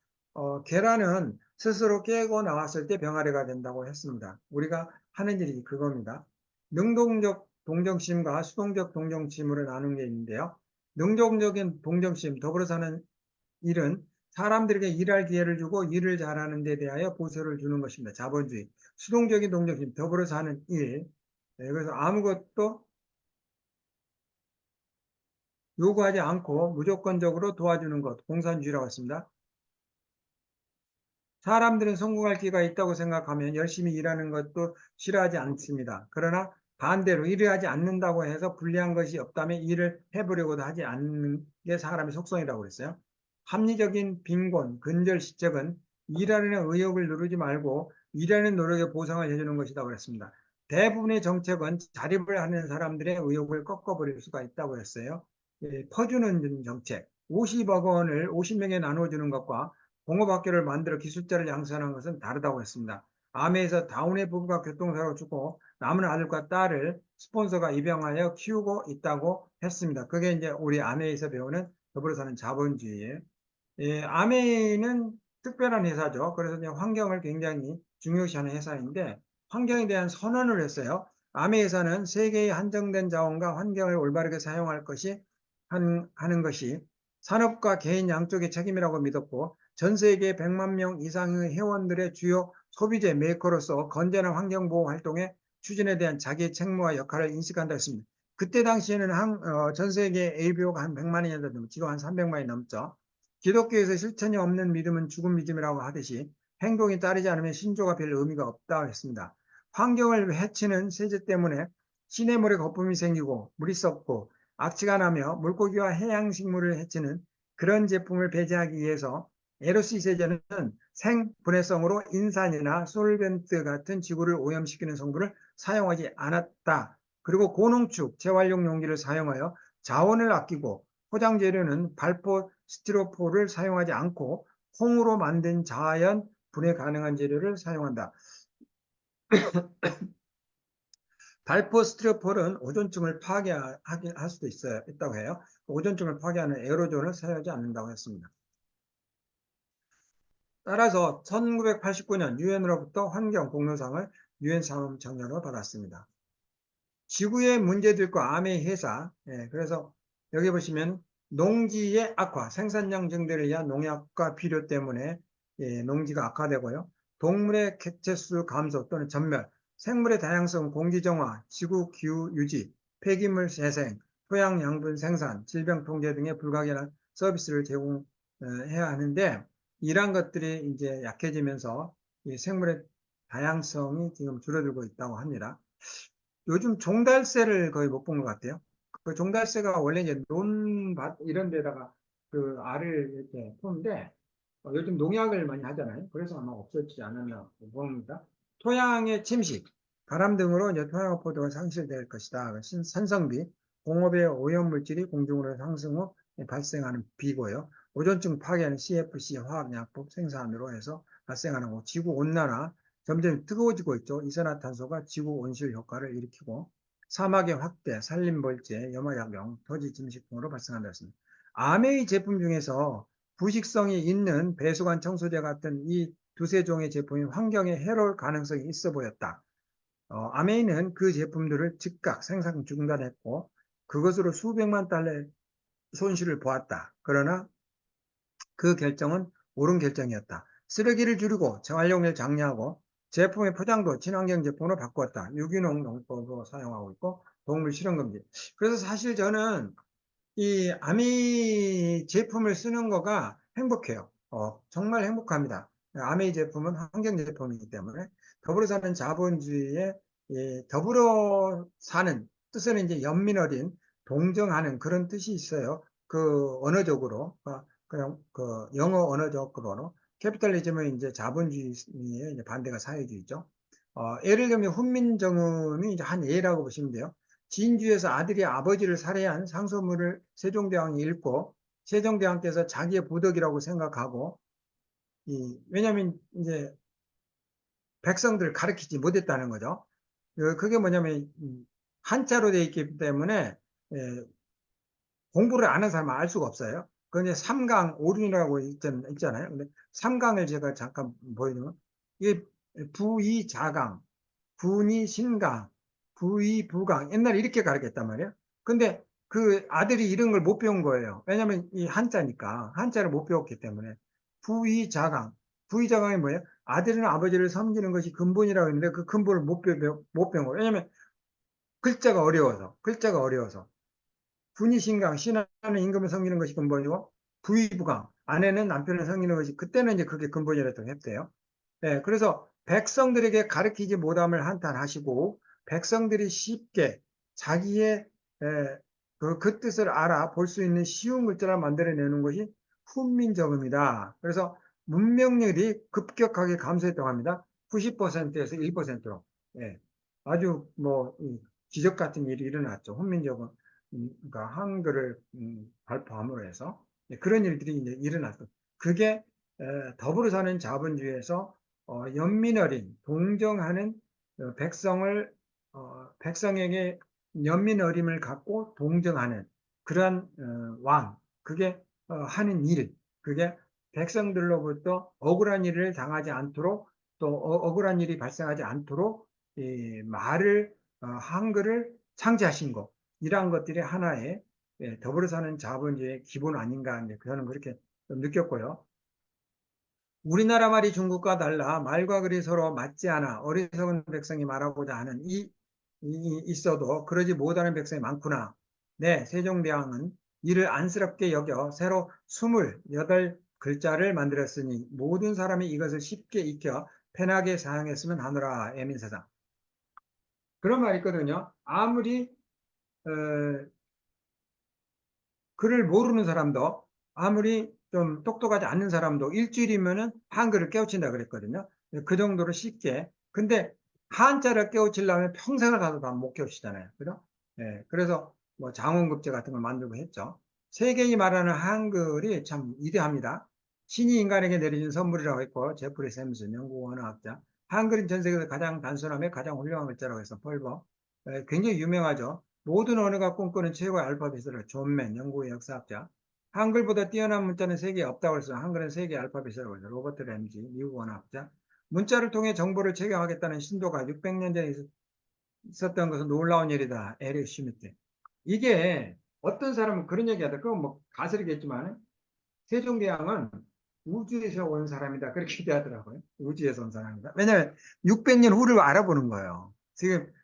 계란은 스스로 깨고 나왔을 때 병아리가 된다고 했습니다. 우리가 하는 일이 그겁니다. 능동적 동정심과 수동적 동정심으로 나눈 게 있는데요. 능동적인 동정심, 더불어 사는 일은 사람들에게 일할 기회를 주고 일을 잘하는 데 대하여 보수를 주는 것입니다. 자본주의. 수동적인 동정심, 더불어서 하는 일. 그래서 아무것도 요구하지 않고 무조건적으로 도와주는 것, 공산주의라고 했습니다. 사람들은 성공할 기회가 있다고 생각하면 열심히 일하는 것도 싫어하지 않습니다. 그러나 반대로 일을 하지 않는다고 해서 불리한 것이 없다면 일을 해보려고도 하지 않는 게 사람의 속성이라고 했어요. 합리적인 빈곤, 근절 시책은 일하려는 의욕을 누르지 말고 일하는 노력에 보상을 해주는 것이라고 했습니다. 대부분의 정책은 자립을 하는 사람들의 의욕을 꺾어버릴 수가 있다고 했어요. 퍼주는 정책, 50억 원을 50명에 나눠주는 것과 공업학교를 만들어 기술자를 양산하는 것은 다르다고 했습니다. 아메에서 다운의 부부가 교통사고로 죽고 남은 아들과 딸을 스폰서가 입양하여 키우고 있다고 했습니다. 그게 이제 우리 아메에서 배우는 더불어 사는 자본주의예요. 예, 아메이는 특별한 회사죠. 그래서 이제 환경을 굉장히 중요시하는 회사인데 환경에 대한 선언을 했어요. 아메 회사는 세계의 한정된 자원과 환경을 올바르게 사용할 것이 하는 것이 산업과 개인 양쪽의 책임이라고 믿었고 전 세계 100만 명 이상의 회원들의 주요 소비재 메이커로서 건전한 환경보호 활동의 추진에 대한 자기의 책무와 역할을 인식한다 했습니다. 그때 당시에는 전 세계 ABO가 한 100만이 넘죠. 지금 한 300만이 넘죠. 기독교에서 실천이 없는 믿음은 죽은 믿음이라고 하듯이 행동이 따르지 않으면 신조가 별 의미가 없다고 했습니다. 환경을 해치는 세제 때문에 시냇물에 거품이 생기고 물이 썩고 악취가 나며 물고기와 해양식물을 해치는 그런 제품을 배제하기 위해서 에로시 세제는 생분해성으로 인산이나 솔벤트 같은 지구를 오염시키는 성분을 사용하지 않았다. 그리고 고농축 재활용 용기를 사용하여 자원을 아끼고 포장 재료는 발포 스티로폴을 사용하지 않고 콩으로 만든 자연 분해 가능한 재료를 사용한다. 발포 스티로폴은 오존층을 파괴할 수도 있다고 해요. 오존층을 파괴하는 에어로졸을 사용하지 않는다고 했습니다. 따라서 1989년 유엔으로부터 환경 공로상을 유엔 산업청년으로 받았습니다. 지구의 문제들과 암의 회사, 그래서 여기 보시면 농지의 악화, 생산량 증대를 위한 농약과 비료 때문에 농지가 악화되고요. 동물의 개체수 감소 또는 전멸, 생물의 다양성, 공기 정화, 지구 기후 유지, 폐기물 재생, 토양 양분 생산, 질병 통제 등의 불가결한 서비스를 제공해야 하는데 이러한 것들이 이제 약해지면서 이 생물의 다양성이 지금 줄어들고 있다고 합니다. 요즘 종달새를 거의 못 본 것 같아요. 그 종달새가 원래 이제 논밭 이런 데다가 그 알을 이렇게 푸는데 요즘 농약을 많이 하잖아요. 그래서 아마 없어지지 않았나 봅니다. 토양의 침식, 바람 등으로 이제 토양 포도가 상실될 것이다. 산성비, 공업의 오염물질이 공중으로 상승 후 발생하는 비고요. 오존층 파괴하는 CFC 화학약품 생산으로 해서 발생하는 거. 지구 온난화, 점점 뜨거워지고 있죠. 이산화탄소가 지구 온실 효과를 일으키고 사막의 확대, 산림벌재, 염화작용, 토지 침식 등으로 발생한다 했습니다. 아메이 제품 중에서 부식성이 있는 배수관 청소제 같은 이 두세 종의 제품이 환경에 해로울 가능성이 있어 보였다. 아메이는 그 제품들을 즉각 생산 중단했고 그것으로 수백만 달러의 손실을 보았다. 그러나 그 결정은 옳은 결정이었다. 쓰레기를 줄이고 재활용을 장려하고 제품의 포장도 친환경 제품으로 바꾸었다. 유기농 농법으로 사용하고 있고 동물 실험 금지. 그래서 사실 저는 이 아미 제품을 쓰는 거가 행복해요. 정말 행복합니다. 아미 제품은 환경 제품이기 때문에 더불어 사는 자본주의에 더불어 사는 뜻에는 이제 연민 어린 동정하는 그런 뜻이 있어요. 그 언어적으로 그냥 그 영어 언어적으로는 캐피탈리즘은 이제 자본주의의 이제 반대가 사회주의죠. 예를 들면 훈민정음이 이제 한 예라고 보시면 돼요. 진주에서 아들이 아버지를 살해한 상소문을 세종대왕이 읽고 세종대왕께서 자기의 부덕이라고 생각하고 왜냐하면 이제 백성들을 가르치지 못했다는 거죠. 그게 뭐냐면 한자로 되어 있기 때문에 공부를 아는 사람은 알 수가 없어요. 그 이제 삼강 오륜이라고 있잖아요. 근데 삼강을 제가 잠깐 보여주면 이게 부이 자강, 분이 신강, 부이 부강 옛날에 이렇게 가르쳤단 말이에요. 근데 그 아들이 이런 걸 못 배운 거예요. 왜냐하면 이 한자니까 한자를 못 배웠기 때문에 부이 자강, 부이 자강이 뭐예요? 아들은 아버지를 섬기는 것이 근본이라고 했는데 그 근본을 못 배운 거예요. 왜냐하면 글자가 어려워서 분이 신강, 신하는 임금을 섬기는 것이 근본이고 부의부강, 아내는 남편을 섬기는 것이 그때는 이제 그게 근본이라고 했대요. 예, 그래서 백성들에게 가르치지 못함을 한탄하시고 백성들이 쉽게 자기의 그 뜻을 알아 볼 수 있는 쉬운 글자를 만들어내는 것이 훈민정음이다. 그래서 문명률이 급격하게 감소했다고 합니다. 90%에서 1%로. 예, 아주 뭐 기적 같은 일이 일어났죠. 훈민정음, 그러니까 한글을 발표함으로 해서 그런 일들이 이제 일어났죠. 그게 더불어 사는 자본주의에서 연민어린, 동정하는 백성에게 연민어림을 갖고 동정하는 그러한 왕, 그게 하는 일, 그게 백성들로부터 억울한 일을 당하지 않도록 또 억울한 일이 발생하지 않도록 이 말을 한글을 창제하신 것, 이러한 것들이 하나의 더불어 사는 자본주의의 기본 아닌가 저는 그렇게 좀 느꼈고요. 우리나라 말이 중국과 달라 말과 글이 서로 맞지 않아 어리석은 백성이 말하고자 하는 있어도 그러지 못하는 백성이 많구나. 네, 세종대왕은 이를 안쓰럽게 여겨 새로 28글자를 만들었으니 모든 사람이 이것을 쉽게 익혀 편하게 사용했으면 하노라. 애민사상. 그런 말이 있거든요. 아무리 어, 글을 모르는 사람도 아무리 좀 똑똑하지 않는 사람도 일주일이면은 한글을 깨우친다 그랬거든요. 그 정도로 쉽게. 근데 한자를 깨우치려면 평생을 가도 다 못 깨우치잖아요. 그죠? 예, 그래서 뭐 장원급제 같은 걸 만들고 했죠. 세계인이 말하는 한글이 참 위대합니다. 신이 인간에게 내려진 선물이라고 했고, 제프리 샘슨, 영국 언어학자. 한글은 전 세계에서 가장 단순하며 가장 훌륭한 글자라고 해서 펄버. 굉장히 유명하죠. 모든 언어가 꿈꾸는 최고의 알파벳으로 존맨, 영국의 역사학자. 한글보다 뛰어난 문자는 세계에 없다고 해서 한글은 세계 알파벳이라고 해서 로버트 램지, 미국 언어학자. 문자를 통해 정보를 체결하겠다는 신도가 600년 전에 있었던 것은 놀라운 일이다. 에릭 슈미트. 이게 어떤 사람은 그런 얘기 하다. 그건 뭐 가설이겠지만 세종대왕은 우주에서 온 사람이다. 그렇게 기대하더라고요. 우주에서 온 사람이다. 왜냐하면 600년 후를 알아보는 거예요.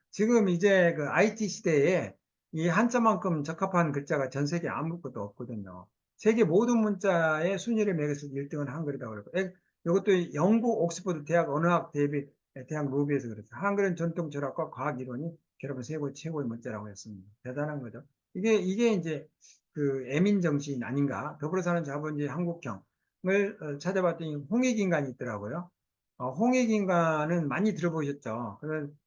지금 이제 그 IT 시대에 이 한자만큼 적합한 글자가 전 세계에 아무것도 없거든요. 세계 모든 문자의 순위를 매겨서 1등은 한글이라고 그러고, 이것도 영국 옥스퍼드 대학 언어학 대학 로비에서 그랬어요. 한글은 전통 철학과 과학 이론이 결합한 최고의 문자라고 했습니다. 대단한 거죠. 이게 이제 그 애민 정신 아닌가. 더불어 사는 자본주의 한국형을 찾아봤더니 홍익인간이 있더라고요. 홍익인간은 많이 들어보셨죠?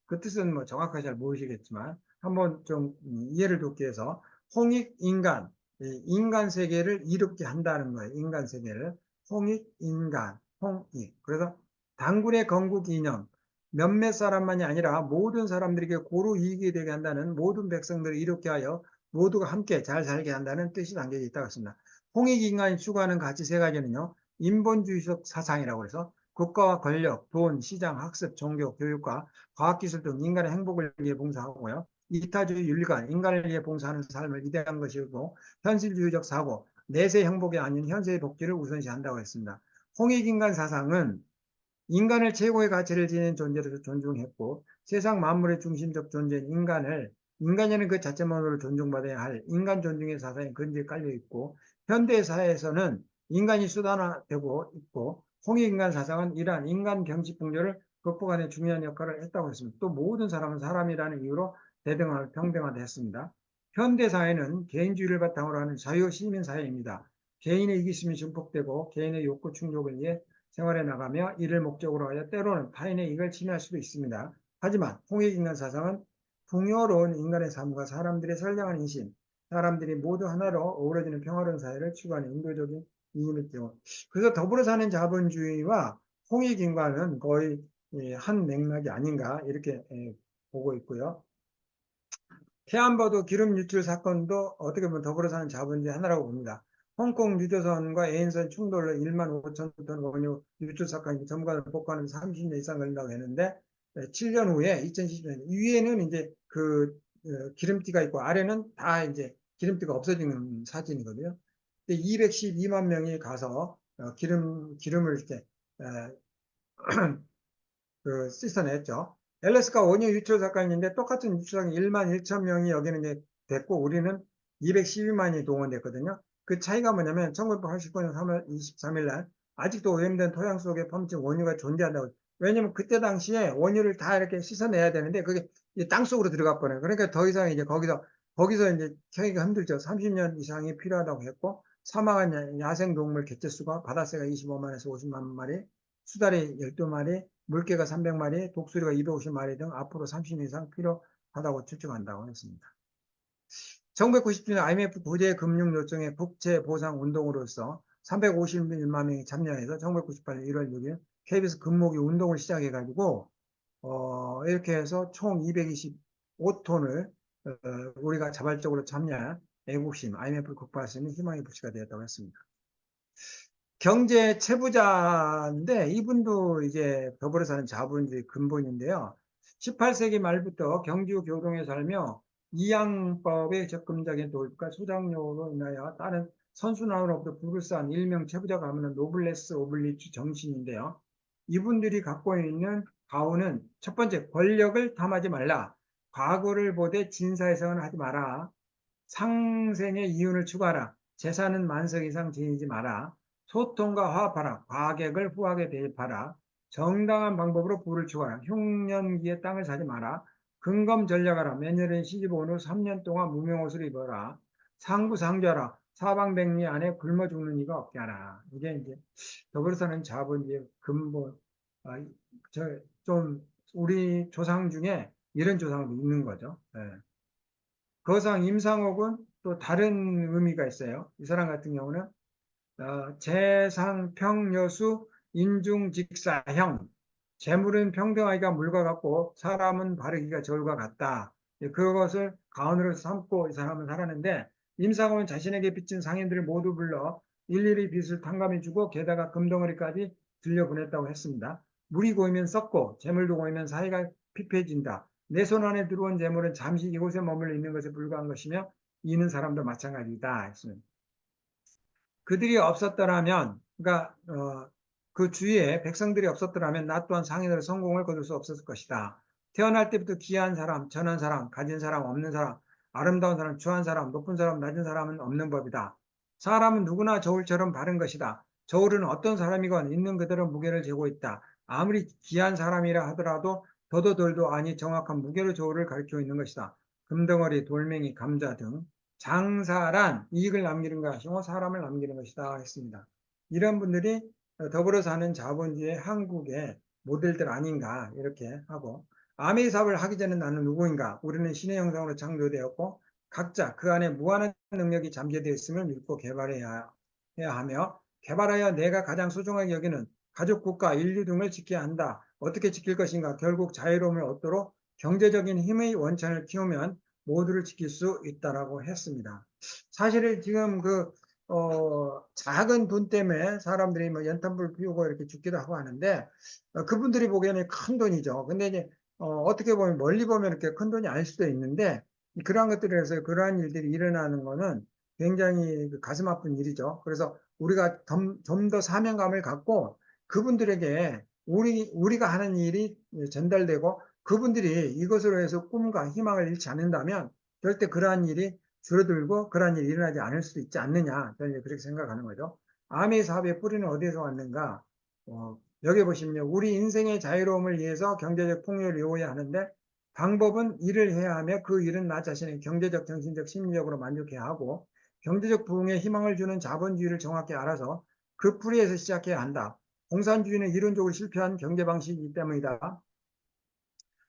그 뜻은 뭐 정확하게 잘 모르시겠지만 한번 좀 이해를 돕기 위해서 홍익인간, 이 인간 세계를 이롭게 한다는 거예요. 인간 세계를 홍익인간, 홍익. 그래서 단군의 건국 이념, 몇몇 사람만이 아니라 모든 사람들에게 고루 이익이 되게 한다는 모든 백성들을 이롭게 하여 모두가 함께 잘 살게 한다는 뜻이 담겨져 있다고 했습니다. 홍익인간이 추구하는 가치 세 가지는요. 인본주의적 사상이라고 해서 국가와 권력, 돈, 시장, 학습, 종교, 교육과 과학기술 등 인간의 행복을 위해 봉사하고요. 이타주의 윤리관, 인간을 위해 봉사하는 삶을 이대한 것이고 현실주의적 사고, 내세 행복이 아닌 현세의 복지를 우선시한다고 했습니다. 홍익인간 사상은 인간을 최고의 가치를 지닌 존재로서 존중했고 세상 만물의 중심적 존재인 인간이라는 그 자체만으로 존중받아야 할 인간 존중의 사상이 근저에 깔려 있고 현대 사회에서는 인간이 수단화되고 있고 홍익인간 사상은 이러한 인간 경지붕괴를 극복하는 중요한 역할을 했다고 했습니다. 또 모든 사람은 사람이라는 이유로 대등하고 평등하다 했습니다. 현대 사회는 개인주의를 바탕으로 하는 자유 시민 사회입니다. 개인의 이기심이 증폭되고 개인의 욕구 충족을 위해 생활해 나가며 이를 목적으로 하여 때로는 타인의 이익을 침해할 수도 있습니다. 하지만 홍익인간 사상은 풍요로운 인간의 삶과 사람들의 선량한 인심, 사람들이 모두 하나로 어우러지는 평화로운 사회를 추구하는 인도적인 이념이죠. 그래서 더불어 사는 자본주의와 홍익인간은 거의 한 맥락이 아닌가 이렇게 보고 있고요. 태안버도 기름 유출 사건도 어떻게 보면 더불어 사는 자본주의 하나라고 봅니다. 홍콩 유조선과 에인선 충돌로 1만 5천 톤 원유 유출 사건이 전문가들 복구하는 30년 이상 걸린다고 했는데 7년 후에 2010년 위에는 이제 그 기름띠가 있고 아래는 다 이제 기름띠가 없어지는 사진이거든요. 212만 명이 가서 기름을 이렇게 그 씻어냈죠. LS가 원유 유출 사건인데 똑같은 유출사건 1만 1천 명이 여기는 이제 됐고 우리는 212만이 동원됐거든요. 그 차이가 뭐냐면 1989년 3월 23일 날 아직도 오염된 토양 속에 펌진 원유가 존재한다고. 왜냐면 그때 당시에 원유를 다 이렇게 씻어내야 되는데 그게 땅 속으로 들어가 버려요. 그러니까 더 이상 이제 거기서 이제 캐기가 힘들죠. 30년 이상이 필요하다고 했고, 사망한 야생동물 개체수가 바다새가 25만에서 50만 마리, 수달이 12마리, 물개가 300마리, 독수리가 250마리 등 앞으로 30년 이상 필요하다고 추측한다고 했습니다. 1990년 IMF 구제 금융 요청의 국채 보상 운동으로서 351만 명이 참여해서 1998년 1월 6일 KBS 금모기 운동을 시작해가지고 이렇게 해서 총 225톤을 우리가 자발적으로 참여한 애국심, IMF 극복할 수 있는 희망의 불씨가 되었다고 했습니다. 경제 최부자인데 이분도 이제 더불어 사는 자본주의 근본인데요. 18세기 말부터 경주 교동에 살며 이양법의 적금적인 도입과 소장료로 인하여 다른 선순환으로부터 불굴사한 일명 최부자가 하면 노블레스 오블리주 정신인데요. 이분들이 갖고 있는 가오는 첫 번째, 권력을 탐하지 말라. 과거를 보되 진사해석은 하지 마라. 상생의 이윤을 추구하라. 재산은 만석 이상 지니지 마라. 소통과 화합하라. 과객을 후하게 대입하라. 정당한 방법으로 부를 추구하라. 흉년기에 땅을 사지 마라. 근검 전략하라. 매년에 시집온 후 3년 동안 무명옷을 입어라. 상부상조하라. 사방백리 안에 굶어 죽는 이가 없게 하라. 이게 이제 더불어 사는 자본주의 근본. 아, 좀 우리 조상 중에 이런 조상도 있는 거죠. 예. 거상 임상옥은 또 다른 의미가 있어요. 이 사람 같은 경우는 재상평여수 인중직사형, 재물은 평등하기가 물과 같고 사람은 바르기가 저울과 같다. 그것을 가언으로 삼고 이 사람은 살았는데, 임상옥은 자신에게 빚진 상인들을 모두 불러 일일이 빚을 탕감해주고 게다가 금덩어리까지 들려보냈다고 했습니다. 물이 고이면 썩고 재물도 고이면 사이가 피폐해진다. 내 손 안에 들어온 재물은 잠시 이곳에 머물러 있는 것에 불과한 것이며 이는 사람도 마찬가지다 했습니다. 그들이 없었더라면, 그러니까 그 주위에 백성들이 없었더라면 나 또한 상인으로 성공을 거둘 수 없었을 것이다. 태어날 때부터 귀한 사람, 천한 사람, 가진 사람, 없는 사람, 아름다운 사람, 추한 사람, 높은 사람, 낮은 사람은 없는 법이다. 사람은 누구나 저울처럼 바른 것이다. 저울은 어떤 사람이건 있는 그대로 무게를 재고 있다. 아무리 귀한 사람이라 하더라도 더도 덜도 아니 정확한 무게로 저울을 가리키고 있는 것이다. 금덩어리, 돌멩이, 감자 등 장사란 이익을 남기는 것이고 사람을 남기는 것이다 했습니다. 이런 분들이 더불어 사는 자본주의 한국의 모델들 아닌가 이렇게 하고, 아메이 사업을 하기 전에 나는 누구인가? 우리는 신의 형상으로 창조되었고 각자 그 안에 무한한 능력이 잠재되어 있음을 믿고 개발해야 하며, 개발하여 내가 가장 소중하게 여기는 가족, 국가, 인류 등을 지켜야 한다. 어떻게 지킬 것인가? 결국 자유로움을 얻도록 경제적인 힘의 원천을 키우면 모두를 지킬 수 있다라고 했습니다. 사실은 지금 작은 돈 때문에 사람들이 뭐 연탄불 피우고 이렇게 죽기도 하고 하는데, 그분들이 보기에는 큰 돈이죠. 근데 이제, 어떻게 보면 멀리 보면 이렇게 큰 돈이 아닐 수도 있는데, 그러한 것들에 서 그러한 일들이 일어나는 거는 굉장히 가슴 아픈 일이죠. 그래서 우리가 좀 더 사명감을 갖고 그분들에게 우리가 하는 일이 전달되고 그분들이 이것으로 해서 꿈과 희망을 잃지 않는다면 절대 그러한 일이 줄어들고 그러한 일이 일어나지 않을 수도 있지 않느냐, 저는 그렇게 생각하는 거죠. 아메 사업의 뿌리는 어디에서 왔는가? 여기 보시면 우리 인생의 자유로움을 위해서 경제적 풍요를 이루어야 하는데, 방법은 일을 해야 하며 그 일은 나 자신의 경제적, 정신적, 심리적으로 만족해야 하고, 경제적 부흥에 희망을 주는 자본주의를 정확히 알아서 그 뿌리에서 시작해야 한다. 공산주의는 이론적으로 실패한 경제 방식이기 때문이다.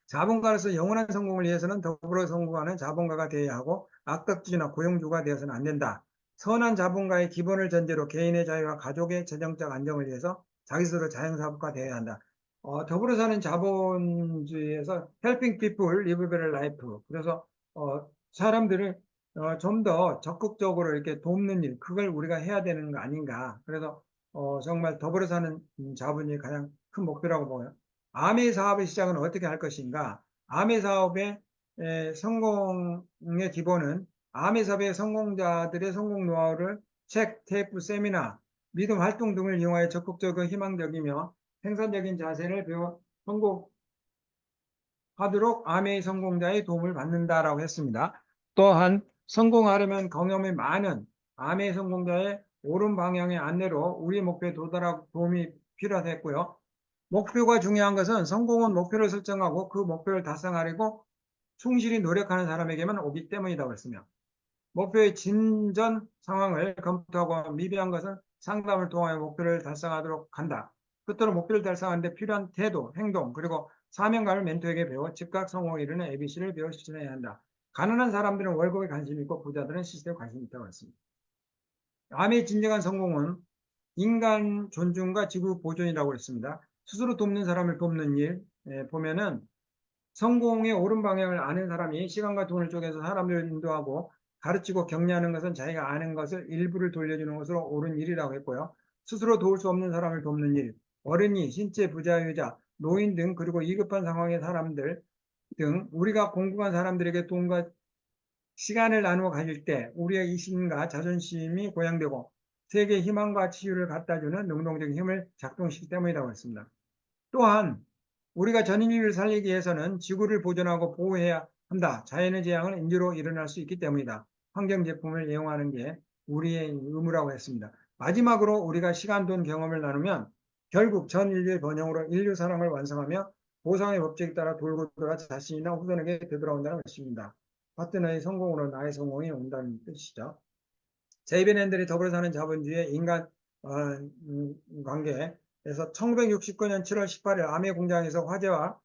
자본가로서 영원한 성공을 위해서는 더불어 성공하는 자본가가 되어야 하고 악덕주의나 고용주가 되어서는 안 된다. 선한 자본가의 기본을 전제로 개인의 자유와 가족의 재정적 안정을 위해서 자기 스스로 자영사업가 되어야 한다. 더불어 사는 자본주의에서 helping people live better life. 그래서 사람들을 좀 더 적극적으로 이렇게 돕는 일, 그걸 우리가 해야 되는 거 아닌가. 그래서 정말 더불어 사는 자본주의 가장 큰 목표라고 보여요. 아메 사업의 시작은 어떻게 할 것인가? 아메 사업의 성공의 기본은 아메 사업의 성공자들의 성공 노하우를 책, 테이프, 세미나, 믿음 활동 등을 이용하여 적극적이고 희망적이며 생산적인 자세를 배워 성공하도록 아메의 성공자의 도움을 받는다라고 했습니다. 또한 성공하려면 경험이 많은 아메 성공자의 옳은 방향의 안내로 우리 목표에 도달하고 도움이 필요하겠고요. 목표가 중요한 것은 성공은 목표를 설정하고 그 목표를 달성하려고 충실히 노력하는 사람에게만 오기 때문이라고 했으며 목표의 진전 상황을 검토하고 미비한 것은 상담을 통하여 목표를 달성하도록 한다. 끝으로 목표를 달성하는 데 필요한 태도, 행동, 그리고 사명감을 멘토에게 배워 즉각 성공에 이르는 ABC를 배워 실천해야 한다. 가난한 사람들은 월급에 관심이 있고 부자들은 시스템에 관심이 있다고 했습니다. 암의 진정한 성공은 인간 존중과 지구 보존이라고 했습니다. 스스로 돕는 사람을 돕는 일 보면은 성공의 옳은 방향을 아는 사람이 시간과 돈을 쪼개서 사람들을 인도하고 가르치고 격려하는 것은 자기가 아는 것을 일부를 돌려주는 것으로 옳은 일이라고 했고요. 스스로 도울 수 없는 사람을 돕는 일, 어린이, 신체 부자유자, 노인 등 그리고 위급한 상황의 사람들 등 우리가 공부한 사람들에게 돈과 시간을 나누어 가질 때 우리의 이심과 자존심이 고양되고 세계의 희망과 치유를 갖다주는 능동적인 힘을 작동시키기 때문이라고 했습니다. 또한 우리가 전 인류를 살리기 위해서는 지구를 보존하고 보호해야 한다. 자연의 재앙은 인지로 일어날 수 있기 때문이다. 환경 제품을 이용하는 게 우리의 의무라고 했습니다. 마지막으로 우리가 시간, 돈, 경험을 나누면 결국 전 인류의 번영으로 인류 사랑을 완성하며 보상의 법칙에 따라 돌고 돌아 자신이나 후손에게 되돌아온다는 것입니다. 파트너의 성공으로 나의 성공이 온다는 뜻이죠. 제이벤 앤들이 더불어 사는 자본주의의 인간 관계에서 1969년 7월 18일 아메 공장에서 화재와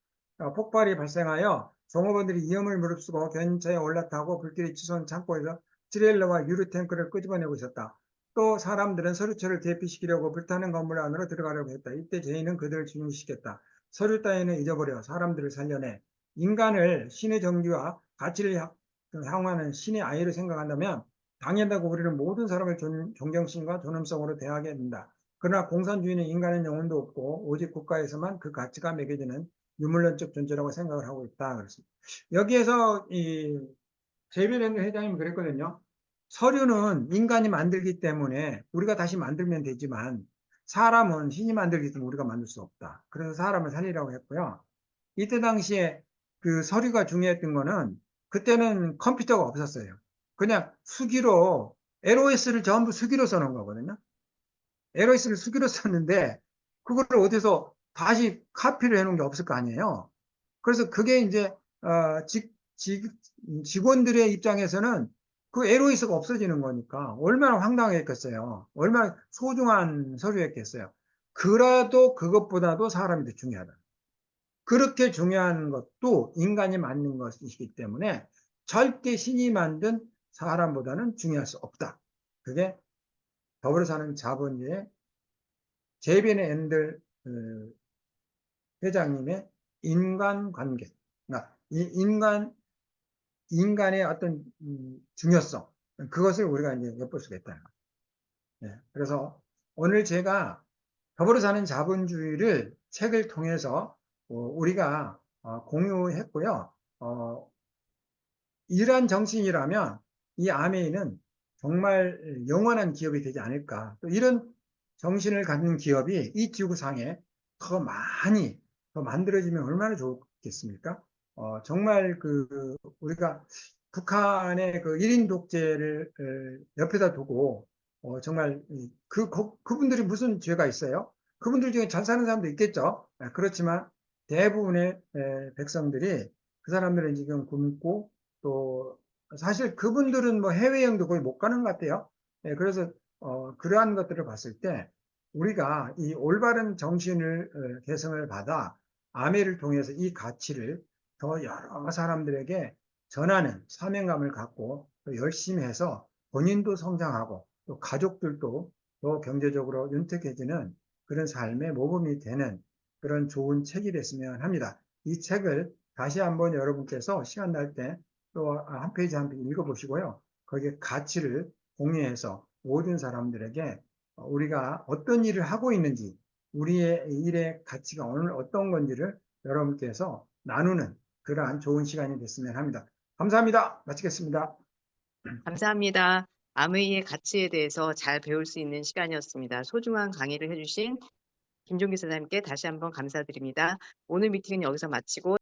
폭발이 발생하여 종업원들이 위험을 무릅쓰고 견차에 올라타고 불길이 치솟은 창고에서 트레일러와 유리 탱크를 끄집어내고 있었다. 또 사람들은 서류철을 대피시키려고 불타는 건물 안으로 들어가려고 했다. 이때 제인은 그들을 진입시켰다. 서류 따위는 잊어버려 사람들을 살려내. 인간을 신의 정기와 가치를 향하는 신의 아이로 생각한다면 당연하고 우리는 모든 사람을 존경심과 존엄성으로 대하게 된다. 그러나 공산주의는 인간의 영혼도 없고 오직 국가에서만 그 가치가 매겨지는 유물론적 존재라고 생각을 하고 있다. 그렇습니다. 여기에서 이 제이벨 회장님이 그랬거든요. 서류는 인간이 만들기 때문에 우리가 다시 만들면 되지만 사람은 신이 만들기 때문에 우리가 만들 수 없다. 그래서 사람을 살리라고 했고요. 이때 당시에 그 서류가 중요했던 거는 그때는 컴퓨터가 없었어요. 그냥 수기로 LOS를 전부 수기로 써놓은 거거든요. LOS를 수기로 썼는데 그거를 어디서 다시 카피를 해놓은 게 없을 거 아니에요. 그래서 그게 이제 직원들의 입장에서는 그 LOS가 없어지는 거니까 얼마나 황당했겠어요. 얼마나 소중한 서류였겠어요. 그래도 그것보다도 사람이 더 중요하다. 그렇게 중요한 것도 인간이 만든 것이기 때문에 절대 신이 만든 사람보다는 중요할 수 없다. 그게 더불어 사는 자본주의의 제빈 앤들 회장님의 인간관계, 그러니까 인간의 어떤 중요성, 그것을 우리가 이제 엿볼 수가 있다. 네, 그래서 오늘 제가 더불어 사는 자본주의를 책을 통해서 우리가 공유했고요. 이러한 정신이라면 이 아메이는 정말 영원한 기업이 되지 않을까. 또 이런 정신을 갖는 기업이 이 지구상에 더 많이 더 만들어지면 얼마나 좋겠습니까? 정말 우리가 북한의 그 1인 독재를 옆에다 두고 정말 그분들이 무슨 죄가 있어요? 그분들 중에 잘 사는 사람도 있겠죠. 그렇지만 대부분의 백성들이 그 사람들은 지금 굶고 또 사실 그분들은 뭐 해외여행도 거의 못 가는 것 같아요. 그래서 그러한 것들을 봤을 때 우리가 이 올바른 정신을 개성을 받아 아메를 통해서 이 가치를 더 여러 사람들에게 전하는 사명감을 갖고 또 열심히 해서 본인도 성장하고 또 가족들도 더 경제적으로 윤택해지는 그런 삶의 모범이 되는 그런 좋은 책이 됐으면 합니다. 이 책을 다시 한번 여러분께서 시간 날 때 또 한 페이지 한 페이지 읽어보시고요. 거기에 가치를 공유해서 모든 사람들에게 우리가 어떤 일을 하고 있는지 우리의 일의 가치가 오늘 어떤 건지를 여러분께서 나누는 그러한 좋은 시간이 됐으면 합니다. 감사합니다. 마치겠습니다. 감사합니다. 아메이의 가치에 대해서 잘 배울 수 있는 시간이었습니다. 소중한 강의를 해주신 김종기 선생님께 다시 한번 감사드립니다. 오늘 미팅은 여기서 마치고